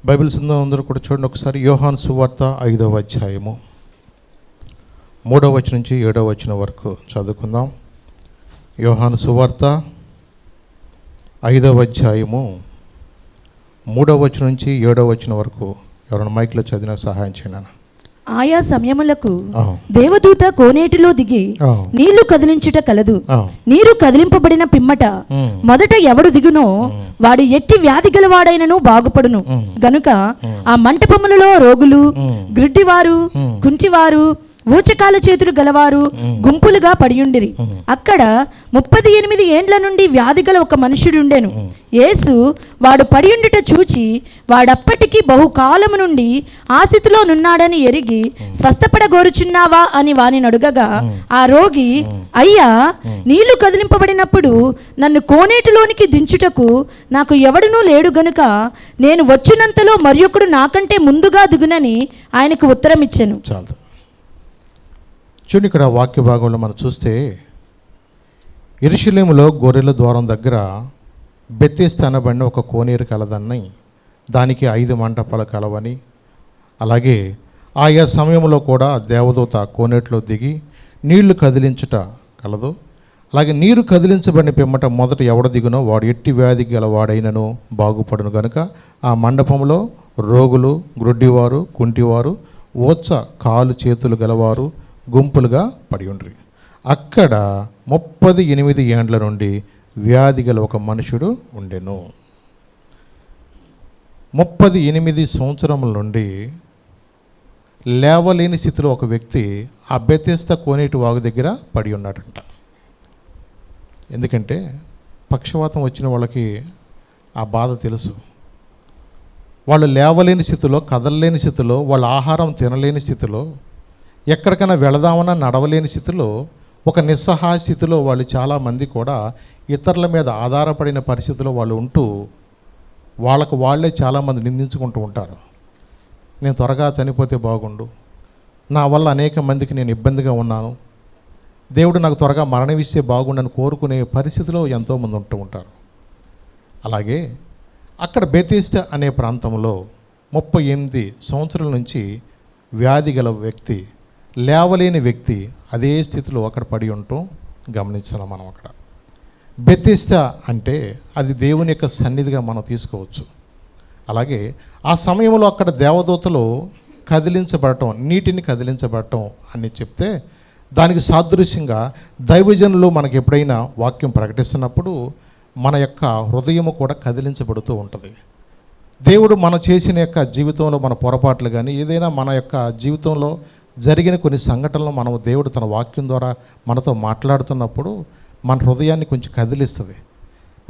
Bibles ఉందో అందరూ కూడా చూడండి ఒకసారి. యోహాను సువార్త 5వ అధ్యాయము 3వ వచనం నుంచి 7వ వచనం వరకు చదువుకుందాం. యోహాను సువార్త 5వ అధ్యాయము 3వ వచనం నుంచి 7వ వచనం వరకు ఎవరైనా మైక్లో చదివిన సహాయం చేయనా. ఆయా సమయములకు దేవదూత కోనేటిలో దిగి నీళ్లు కదిలించుట కలదు. నీరు కదిలింపబడిన పిమ్మట మొదట ఎవడు దిగునో వాడు ఎట్టి వ్యాధి గలవాడైనను బాగుపడును. గనుక ఆ మంటపములలో రోగులు, గ్రుడ్డివారు, కుంటివారు, ఊచకాల చేతులు గలవారు గుంపులుగా పడియుండిరి. అక్కడ 38 ఏండ్ల నుండి వ్యాధి గల ఒక మనుషుడుండెను. యేసు వాడు పడియుండుట చూచి వాడప్పటికి బహుకాలము నుండి ఆ స్థితిలో నున్నాడని ఎరిగి స్వస్థపడగోరుచున్నావా అని వాని అడుగగా ఆ రోగి, అయ్యా, నీళ్లు కదిలింపబడినప్పుడు నన్ను కోనేటిలోనికి దించుటకు నాకు ఎవడునూ లేడు గనుక నేను వచ్చినంతలో మరియొకడు నాకంటే ముందుగా దిగునని ఆయనకు ఉత్తరం ఇచ్చెను. చూడండి, ఇక్కడ వాక్య భాగంలో మనం చూస్తే యెరూషలేములో గొర్రెల ద్వారం దగ్గర బెతెస్దా అనబడిన ఒక కోనేరు కలదని, దానికి 5 మంటపాలు కలవని, అలాగే ఆయా సమయంలో కూడా దేవదూత కోనేటిలో దిగి నీళ్లు కదిలించుట కలదు. అలాగే నీరు కదిలించబడిన పిమ్మట మొదట ఎవడ దిగునో వాడు ఎట్టి వ్యాధి గలవాడైనను బాగుపడును. కనుక ఆ మండపంలో రోగులు, గ్రుడ్డివారు, కుంటివారు, ఓచ కాలు చేతులు గలవారు గుంపులుగా పడి ఉండ్రి. అక్కడ 38 ఏండ్ల నుండి వ్యాధి గల ఒక మనుషుడు ఉండెను. 38 సంవత్సరముల నుండి లేవలేని స్థితిలో ఒక వ్యక్తి ఆ బెతెస్దా కోనేటి వాగు దగ్గర పడి ఉన్నాడంట. ఎందుకంటే పక్షవాతం వచ్చిన వాళ్ళకి ఆ బాధ తెలుసు. వాళ్ళు లేవలేని స్థితిలో, కదలలేని స్థితిలో, వాళ్ళ ఆహారం తినలేని స్థితిలో, ఎక్కడికైనా వెళదామన్నా నడవలేని స్థితిలో, ఒక నిస్సహాయ స్థితిలో వాళ్ళు చాలామంది కూడా ఇతరుల మీద ఆధారపడిన పరిస్థితిలో వాళ్ళు ఉంటూ వాళ్ళకు వాళ్ళే చాలామంది నిందించుకుంటూ ఉంటారు. నేను త్వరగా చనిపోతే బాగుండు, నా వల్ల అనేక మందికి నేను ఇబ్బందిగా ఉన్నాను, దేవుడు నాకు త్వరగా మరణమిస్తే బాగుండని కోరుకునే పరిస్థితిలో ఎంతోమంది ఉంటూ ఉంటారు. అలాగే అక్కడ బెతెస్దా అనే ప్రాంతంలో 38 సంవత్సరాల నుంచి వ్యాధి గల వ్యక్తి, లేవలేని వ్యక్తి అదే స్థితిలో అక్కడ పడి ఉండటం గమనించాం మనం. అక్కడ బెతెస్దా అంటే అది దేవుని యొక్క సన్నిధిగా మనం తీసుకోవచ్చు. అలాగే ఆ సమయంలో అక్కడ దేవదూతలు కదిలించబడటం, నీటిని కదిలించబడటం అని చెప్తే దానికి సాదృశ్యంగా దైవజనులు మనకి ఎప్పుడైనా వాక్యం ప్రకటిస్తున్నప్పుడు మన యొక్క హృదయము కూడా కదిలించబడుతూ ఉంటుంది. దేవుడు మనం చేసిన యొక్క జీవితంలో మన పొరపాట్లు కానీ ఏదైనా మన యొక్క జీవితంలో జరిగిన కొన్ని సంఘటనలు మనం దేవుడు తన వాక్యం ద్వారా మనతో మాట్లాడుతున్నప్పుడు మన హృదయాన్ని కొంచెం కదిలిస్తుంది.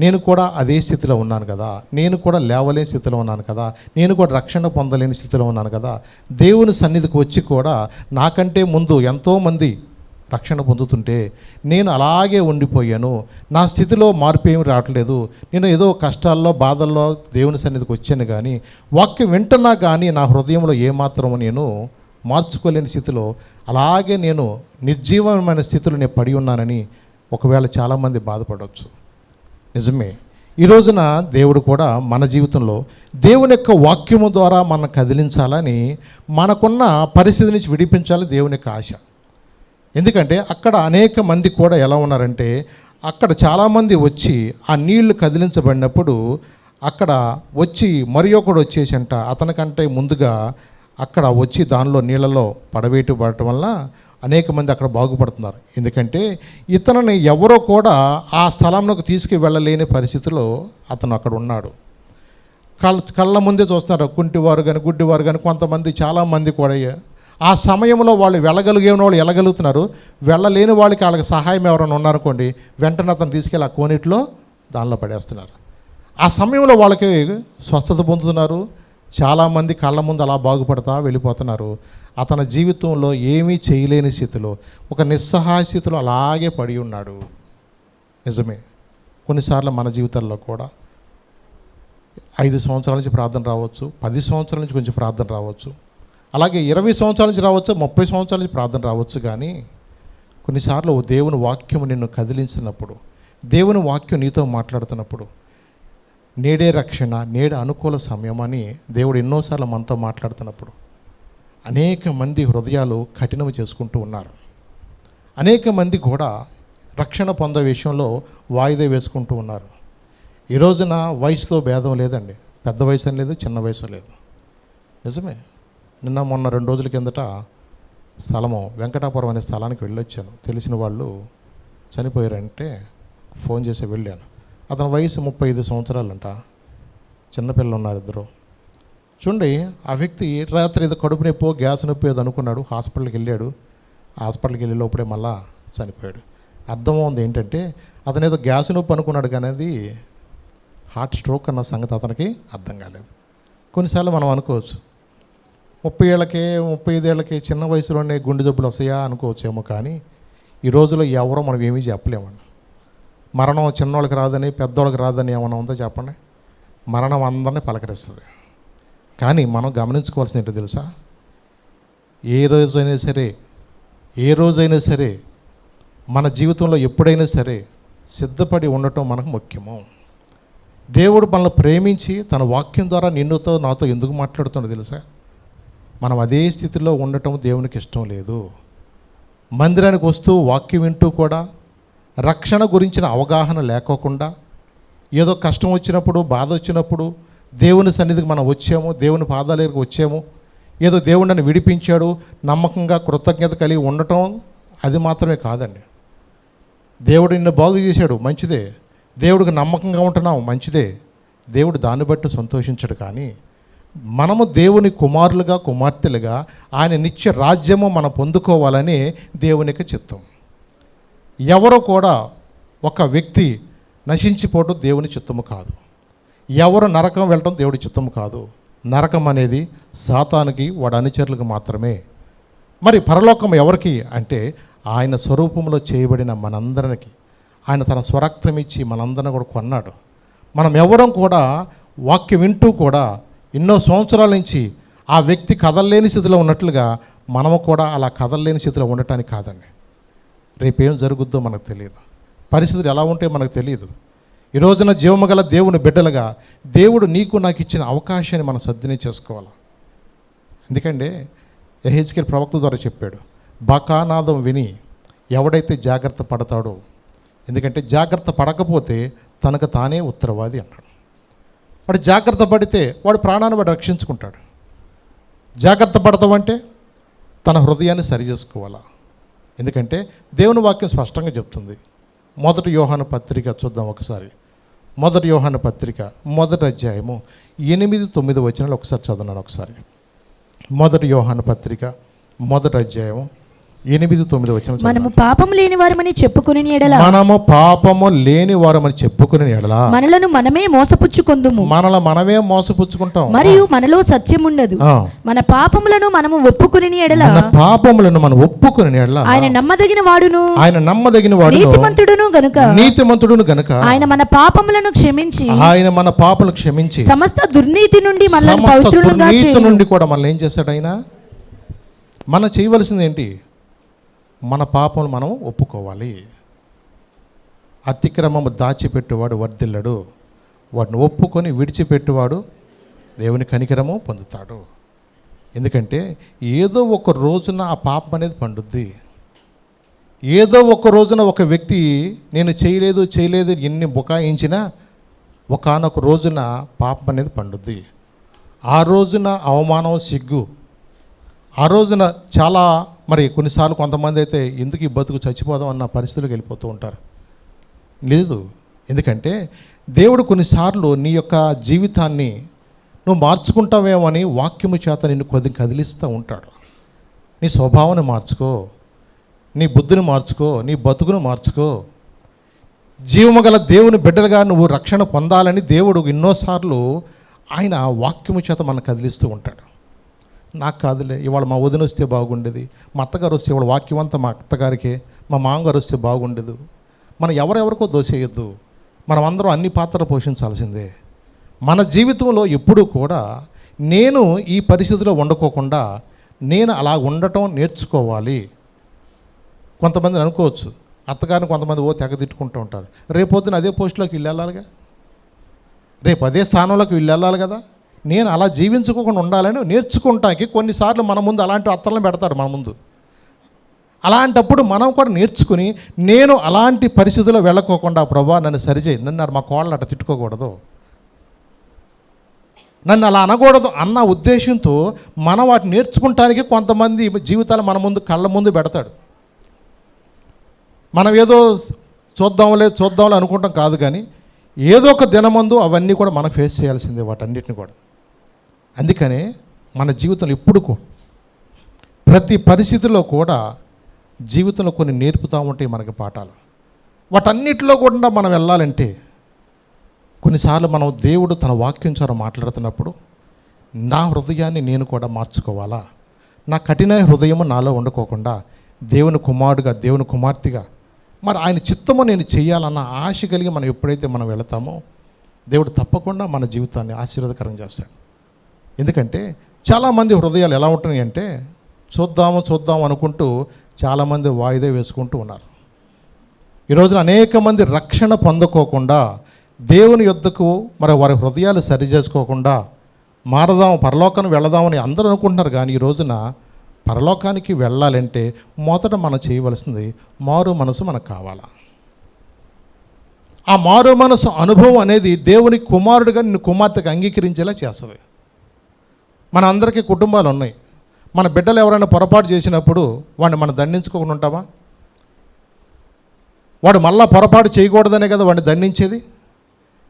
నేను కూడా అదే స్థితిలో ఉన్నాను కదా, నేను కూడా లేవలేని స్థితిలో ఉన్నాను కదా, నేను కూడా రక్షణ పొందలేని స్థితిలో ఉన్నాను కదా, దేవుని సన్నిధికి వచ్చి కూడా నాకంటే ముందు ఎంతోమంది రక్షణ పొందుతుంటే నేను అలాగే ఉండిపోయాను, నా స్థితిలో మార్పు ఏమి రావట్లేదు, నేను ఏదో కష్టాల్లో బాధల్లో దేవుని సన్నిధికి వచ్చాను కానీ వాక్యం వింటున్నా కానీ నా హృదయంలో ఏమాత్రము నేను మార్చుకోలేని స్థితిలో అలాగే నేను నిర్జీవమైన స్థితిలో నేను పడి ఉన్నానని ఒకవేళ చాలామంది బాధపడవచ్చు. నిజమే, ఈ రోజున దేవుడు కూడా మన జీవితంలో దేవుని యొక్క వాక్యము ద్వారా మనం కదిలించాలని, మనకున్న పరిస్థితి నుంచి విడిపించాలని దేవుని యొక్క ఆశ. ఎందుకంటే అక్కడ అనేక మంది కూడా ఎలా ఉన్నారంటే, అక్కడ చాలామంది వచ్చి ఆ నీళ్లు కదిలించబడినప్పుడు అక్కడ వచ్చి మరి ఒకడు వచ్చేసంట అతనికంటే ముందుగా అక్కడ వచ్చి దానిలో నీళ్ళలో పడవేయబడటం వల్ల అనేక మంది అక్కడ బాగుపడుతున్నారు. ఎందుకంటే ఇతనిని ఎవరో కూడా ఆ స్థలంలోకి తీసుకువెళ్ళలేని పరిస్థితిలో అతను అక్కడ ఉన్నాడు. కళ్ళ ముందే చూస్తున్నారు, కుంటివారు కానీ గుడ్డివారు కానీ కొంతమంది చాలామంది కూడా. ఆ సమయంలో వాళ్ళు వెళ్ళగలిగే వాళ్ళు వెళ్ళగలుగుతున్నారు, వెళ్ళలేని వాళ్ళకి సహాయం ఎవరైనా ఉన్నారనుకోండి, వెంటనే అతను తీసుకెళ్ళి ఆ కోనేటిలో దానిలో పడేస్తున్నారు. ఆ సమయంలో వాళ్ళకి స్వస్థత పొందుతున్నారు. చాలామంది కళ్ళ ముందు అలా బాగుపడతా వెళ్ళిపోతున్నారు. అతని జీవితంలో ఏమీ చేయలేని స్థితిలో, ఒక నిస్సహాయ స్థితిలో అలాగే పడి ఉన్నాడు. నిజమే, కొన్నిసార్లు మన జీవితాల్లో కూడా 5 సంవత్సరాల నుంచి ప్రార్థన రావచ్చు, 10 సంవత్సరాల నుంచి కొంచెం ప్రార్థన రావచ్చు, అలాగే 20 సంవత్సరాల నుంచి రావచ్చు, 30 సంవత్సరాల నుంచి ప్రార్థన రావచ్చు. కానీ కొన్నిసార్లు దేవుని వాక్యం నిన్ను కదిలించినప్పుడు, దేవుని వాక్యం నీతో మాట్లాడుతున్నప్పుడు నేడే రక్షణ, నేడే అనుకూల సమయం అని దేవుడు ఎన్నోసార్లు మనతో మాట్లాడుతున్నప్పుడు అనేక మంది హృదయాలు కఠినం చేసుకుంటూ ఉన్నారు. అనేక మంది కూడా రక్షణ పొందే విషయంలో వాయిదా వేసుకుంటూ ఉన్నారు. ఈ రోజున వయసుతో భేదం లేదండి. పెద్ద వయసు అని లేదు, చిన్న వయసు లేదు. నిజమే. నిన్న మొన్న 2 రోజుల కిందట స్థలము వెంకటాపురం అనే స్థలానికి వెళ్ళొచ్చాను. తెలిసిన వాళ్ళు చనిపోయారంటే ఫోన్ చేసి వెళ్ళాను. అతని వయసు 35 సంవత్సరాలంట. చిన్నపిల్లలు ఉన్నారు 2. చూడండి, ఆ వ్యక్తి రాత్రి ఏదో కడుపు నొప్పో గ్యాస్ నొప్పి ఏదో అనుకున్నాడు. హాస్పిటల్కి వెళ్ళాడు. హాస్పిటల్కి వెళ్ళే లోపలే మళ్ళా చనిపోయాడు. అర్థమవుంది ఏంటంటే అతను ఏదో గ్యాస్ నొప్పి అనుకున్నాడు, కానీ అది హార్ట్ స్ట్రోక్ అన్న సంగతి అతనికి అర్థం కాలేదు. కొన్నిసార్లు మనం అనుకోవచ్చు 30 ఏళ్ళకే 35 ఏళ్ళకి చిన్న వయసులోనే గుండె జబ్బులు వస్తాయా అనుకోవచ్చేమో. కానీ ఈ రోజులో ఎవరో మనం ఏమీ చెప్పలేమండి. మరణం చిన్నోళ్ళకి రాదని పెద్దోళ్ళకి రాదని ఏమన్నా ఉందో చెప్పండి. మరణం అందరినీ పలకరిస్తుంది. కానీ మనం గమనించుకోవాల్సింది ఏంటో తెలుసా? ఏ రోజైనా సరే మన జీవితంలో ఎప్పుడైనా సరే సిద్ధపడి ఉండటం మనకు ముఖ్యము. దేవుడు మనల్ని ప్రేమించి తన వాక్యం ద్వారా నిన్నుతో నాతో ఎందుకు మాట్లాడుతుండో తెలుసా? మనం అదే స్థితిలో ఉండటం దేవునికి ఇష్టం లేదు. మందిరానికి వస్తూ వాక్యం వింటూ కూడా రక్షణ గురించిన అవగాహన లేకోకుండా ఏదో కష్టం వచ్చినప్పుడు, బాధ వచ్చినప్పుడు దేవుని సన్నిధికి మనం వచ్చాము, దేవుని పాదాల దగ్గరికి వచ్చాము, ఏదో దేవుడు నన్ను విడిపించాడు, నమ్మకంగా కృతజ్ఞత కలిగి ఉండటం అది మాత్రమే కాదండి. దేవుడు నిన్ను బాగు చేశాడు, మంచిదే. దేవుడికి నమ్మకంగా ఉంటున్నాం, మంచిదే. దేవుడు దాన్ని బట్టి సంతోషించడు. కానీ మనము దేవుని కుమారులుగా కుమార్తెలుగా ఆయన నిత్య రాజ్యము మనం పొందుకోవాలని దేవునికి చిత్తం. ఎవరో కూడా ఒక వ్యక్తి నశించిపోవడం దేవుని చిత్తము కాదు. ఎవరు నరకం వెళ్ళడం దేవుడి చిత్తము కాదు. నరకం అనేది సాతానికి, వాడి అనుచరులకు మాత్రమే. మరి పరలోకం ఎవరికి అంటే ఆయన స్వరూపంలో చేయబడిన మనందరికి ఆయన తన స్వరక్తం ఇచ్చి మనందరిని కూడా కొన్నాడు. మనం ఎవరం కూడా వాక్యం వింటూ కూడా ఎన్నో సంవత్సరాల నుంచి ఆ వ్యక్తి కదలలేని స్థితిలో ఉన్నట్లుగా మనము కూడా అలా కదలలేని స్థితిలో ఉండటానికి కాదండి. రేపేం జరుగుద్దో మనకు తెలియదు. పరిస్థితులు ఎలా ఉంటే మనకు తెలియదు. ఈ రోజున జీవము గల దేవుని బిడ్డలుగా దేవుడు నీకు నాకు ఇచ్చిన అవకాశాన్ని మనం సద్వినియోగం చేసుకోవాలి. ఎందుకంటే యెహెజ్కేలు ప్రవక్త ద్వారా చెప్పాడు, బకానాదం విని ఎవడైతే జాగ్రత్త పడతాడో, ఎందుకంటే జాగ్రత్త పడకపోతే తనకు తానే ఉత్తరవాది అన్నాడు. వాడు జాగ్రత్త పడితే వాడు ప్రాణాన్ని వాడు రక్షించుకుంటాడు. జాగ్రత్త పడతావంటే తన హృదయాన్ని సరి చేసుకోవాలా. ఎందుకంటే దేవుని వాక్యం స్పష్టంగా చెప్తుంది. 1 యోహాను పత్రిక చూద్దాం ఒకసారి. 1 యోహాను పత్రిక 1వ అధ్యాయము 8-9 వచనాలు ఒకసారి చదువున్నాను ఒకసారి. 1 యోహాను పత్రిక 1వ అధ్యాయము 8-9 వచనం. మనము పాపము లేని వారమని చెప్పుకుని ఎడల, మనము పాపము లేని వారమని చెప్పుకుని ఎడల మనలను మనమే మోసపుచ్చుకొందుము, మనమే మోసపుచ్చుకుంటాం, మరియు మనలో సత్యం ఉండదు. మన పాపములను మనము ఒప్పుకుని ఎడల, పాపములను మనం ఒప్పుకుని ఎడల ఆయన నమ్మదగిన వాడును నీతిమంతుడును గనుక ఆయన మన పాపములను క్షమించి సమస్త దుర్నీతి నుండి మనల్ని పవిత్రులుగా చేయును. నుండి కూడా మనల్ని ఏం చేస్తాడు ఆయన? మనం చేయవలసింది ఏంటి? మన పాపం మనం ఒప్పుకోవాలి. అతిక్రమము దాచిపెట్టువాడు వర్ధిల్లడు, వాడిని ఒప్పుకొని విడిచిపెట్టువాడు దేవుని కనికరము పొందుతాడు. ఎందుకంటే ఏదో ఒక రోజున ఆ పాపం అనేది పండుద్ది. ఏదో ఒక రోజున ఒక వ్యక్తి నేను చేయలేదు ఎన్ని బుకాయించినా ఒకానొక రోజున పాపం అనేది పండుద్ది. ఆ రోజున అవమానం, సిగ్గు, ఆ రోజున చాలా మరి కొన్నిసార్లు కొంతమంది అయితే ఎందుకు ఈ బతుకు చచ్చిపోదాం అన్న పరిస్థితులకు వెళ్ళిపోతూ ఉంటారు. లేదు, ఎందుకంటే దేవుడు కొన్నిసార్లు నీ యొక్క జీవితాన్ని నువ్వు మార్చుకుంటావేమో అని వాక్యము చేత నిన్ను కొద్దిగా కదిలిస్తూ ఉంటాడు. నీ స్వభావాన్ని మార్చుకో, నీ బుద్ధిని మార్చుకో, నీ బతుకును మార్చుకో. జీవము గల దేవుని బిడ్డలుగా నువ్వు రక్షణ పొందాలని దేవుడు ఎన్నోసార్లు ఆయన వాక్యము చేత మనం కదిలిస్తూ ఉంటాడు. నాకు కాదులే, ఇవాళ మా వదిన వస్తే బాగుండేది, మా అత్తగారు వస్తే ఇవాళ వాక్యం అంతా మా అత్తగారికే, మా మామగారు వస్తే బాగుండేదు. మనం ఎవరెవరికో దోసేయొద్దు. మనం అందరం అన్ని పాత్రలు పోషించాల్సిందే. మన జీవితంలో ఎప్పుడూ కూడా నేను ఈ పరిస్థితిలో ఉండకోకుండా నేను అలా ఉండటం నేర్చుకోవాలి. కొంతమంది అనుకోవచ్చు, అత్తగారిని కొంతమంది తెగ తిట్టుకుంటూ ఉంటారు. రేపొద్దున అదే పోస్టులోకి వెళ్ళాలిగా. రేపు అదే స్థానంలోకి వీళ్ళు వెళ్ళాలి కదా. నేను అలా జీవించుకోకుండా ఉండాలని నేర్చుకుంటానికి కొన్నిసార్లు మన ముందు అలాంటి అత్తలను పెడతాడు మన ముందు. అలాంటప్పుడు మనం కూడా నేర్చుకుని, నేను అలాంటి పరిస్థితుల్లో వెళ్ళకోకుండా ప్రభా నన్ను సరిచేయి, నన్ను మా కోళ్ళ అట్ట తిట్టుకోకూడదు, నన్ను అలా అనకూడదు అన్న ఉద్దేశంతో మనం వాటిని నేర్చుకుంటానికి కొంతమంది జీవితాలు మన ముందు కళ్ళ ముందు పెడతాడు. మనం ఏదో చూద్దాంలే అనుకుంటాం కాదు, కానీ ఏదో ఒక దినమందు అవన్నీ కూడా మనం ఫేస్ చేయాల్సిందే, వాటన్నిటిని కూడా. అందుకనే మన జీవితంలో ఎప్పుడు ప్రతి పరిస్థితిలో కూడా జీవితంలో కొన్ని నేర్పుతూ ఉంటాయి మనకి పాఠాలు. వాటన్నిటిలో కూడా మనం వెళ్ళాలంటే కొన్నిసార్లు మనం దేవుడు తన వాక్యం ద్వారా మాట్లాడుతున్నప్పుడు నా హృదయాన్ని నేను కూడా మార్చుకోవాలా, నా కఠిన హృదయము నాలో ఉండకోకుండా దేవుని కుమారుడుగా, దేవుని కుమార్తెగా మరి ఆయన చిత్తము నేను చేయాలన్న ఆశ కలిగి మనం ఎప్పుడైతే మనం వెళతామో దేవుడు తప్పకుండా మన జీవితాన్ని ఆశీర్వాదకరం చేస్తాడు. ఎందుకంటే చాలామంది హృదయాలు ఎలా ఉంటున్నాయి అంటే చూద్దాము అనుకుంటూ చాలామంది వాయిదా వేసుకుంటూ ఉన్నారు. ఈరోజున అనేక మంది రక్షణ పొందుకోకుండా దేవుని యొద్దకు మరి వారి హృదయాలు సరి చేసుకోకుండా పరలోకానికి వెళదామని అందరూ అనుకుంటున్నారు. కానీ ఈ రోజున పరలోకానికి వెళ్ళాలంటే మొదట మనం చేయవలసింది మారు మనసు మనకు కావాలా. ఆ మారు మనసు అనుభవం అనేది దేవుని కుమారుడిగా నిన్ను కుమార్తెగా అంగీకరించేలా చేస్తుంది. మన అందరికీ కుటుంబాలు ఉన్నాయి. మన బిడ్డలు ఎవరైనా పొరపాటు చేసినప్పుడు వాడిని మనం దండించుకోకుండా ఉంటామా? వాడు మళ్ళా పొరపాటు చేయకూడదనే కదా వాడిని దండించేది.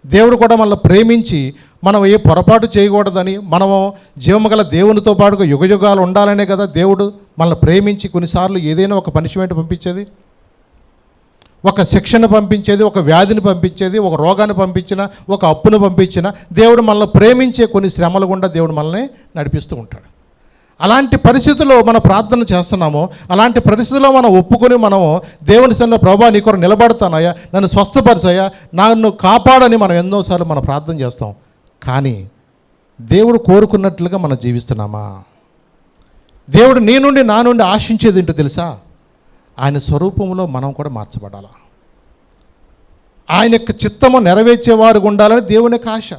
దేవుడు కూడా మనల్ని ప్రేమించి మనం ఏ పొరపాటు చేయకూడదని, మనము జీవమగల దేవునితో పాటుగా యుగయుగాలు ఉండాలనే కదా దేవుడు మనల్ని ప్రేమించి కొన్నిసార్లు ఏదైనా ఒక పనిష్మెంట్ పంపించేది, ఒక శిక్షను పంపించేది, ఒక వ్యాధిని పంపించేది, ఒక రోగాన్ని పంపించిన, ఒక అప్పును పంపించిన. దేవుడు మనల్ని ప్రేమించే కొన్ని శ్రమలు గుండా దేవుడు మనల్ని నడిపిస్తూ ఉంటాడు. అలాంటి పరిస్థితుల్లో మనం ప్రార్థన చేస్తున్నామో, అలాంటి పరిస్థితుల్లో మనం ఒప్పుకొని మనము దేవుని సన్నిధిలో ప్రభా నీ కొరకు నిలబడతానయ్యా, నన్ను స్వస్థపరిచయ్యా, నన్ను కాపాడని మనం ఎన్నోసార్లు మనం ప్రార్థన చేస్తాం. కానీ దేవుడు కోరుకున్నట్లుగా మనం జీవిస్తున్నామా? దేవుడు నీ నుండి నా నుండి ఆశించేది ఏంటో తెలుసా? ఆయన స్వరూపంలో మనం కూడా మార్చబడాలి. ఆయన యొక్క చిత్తము నెరవేర్చేవారు ఉండాలని దేవుని యొక్క ఆశ.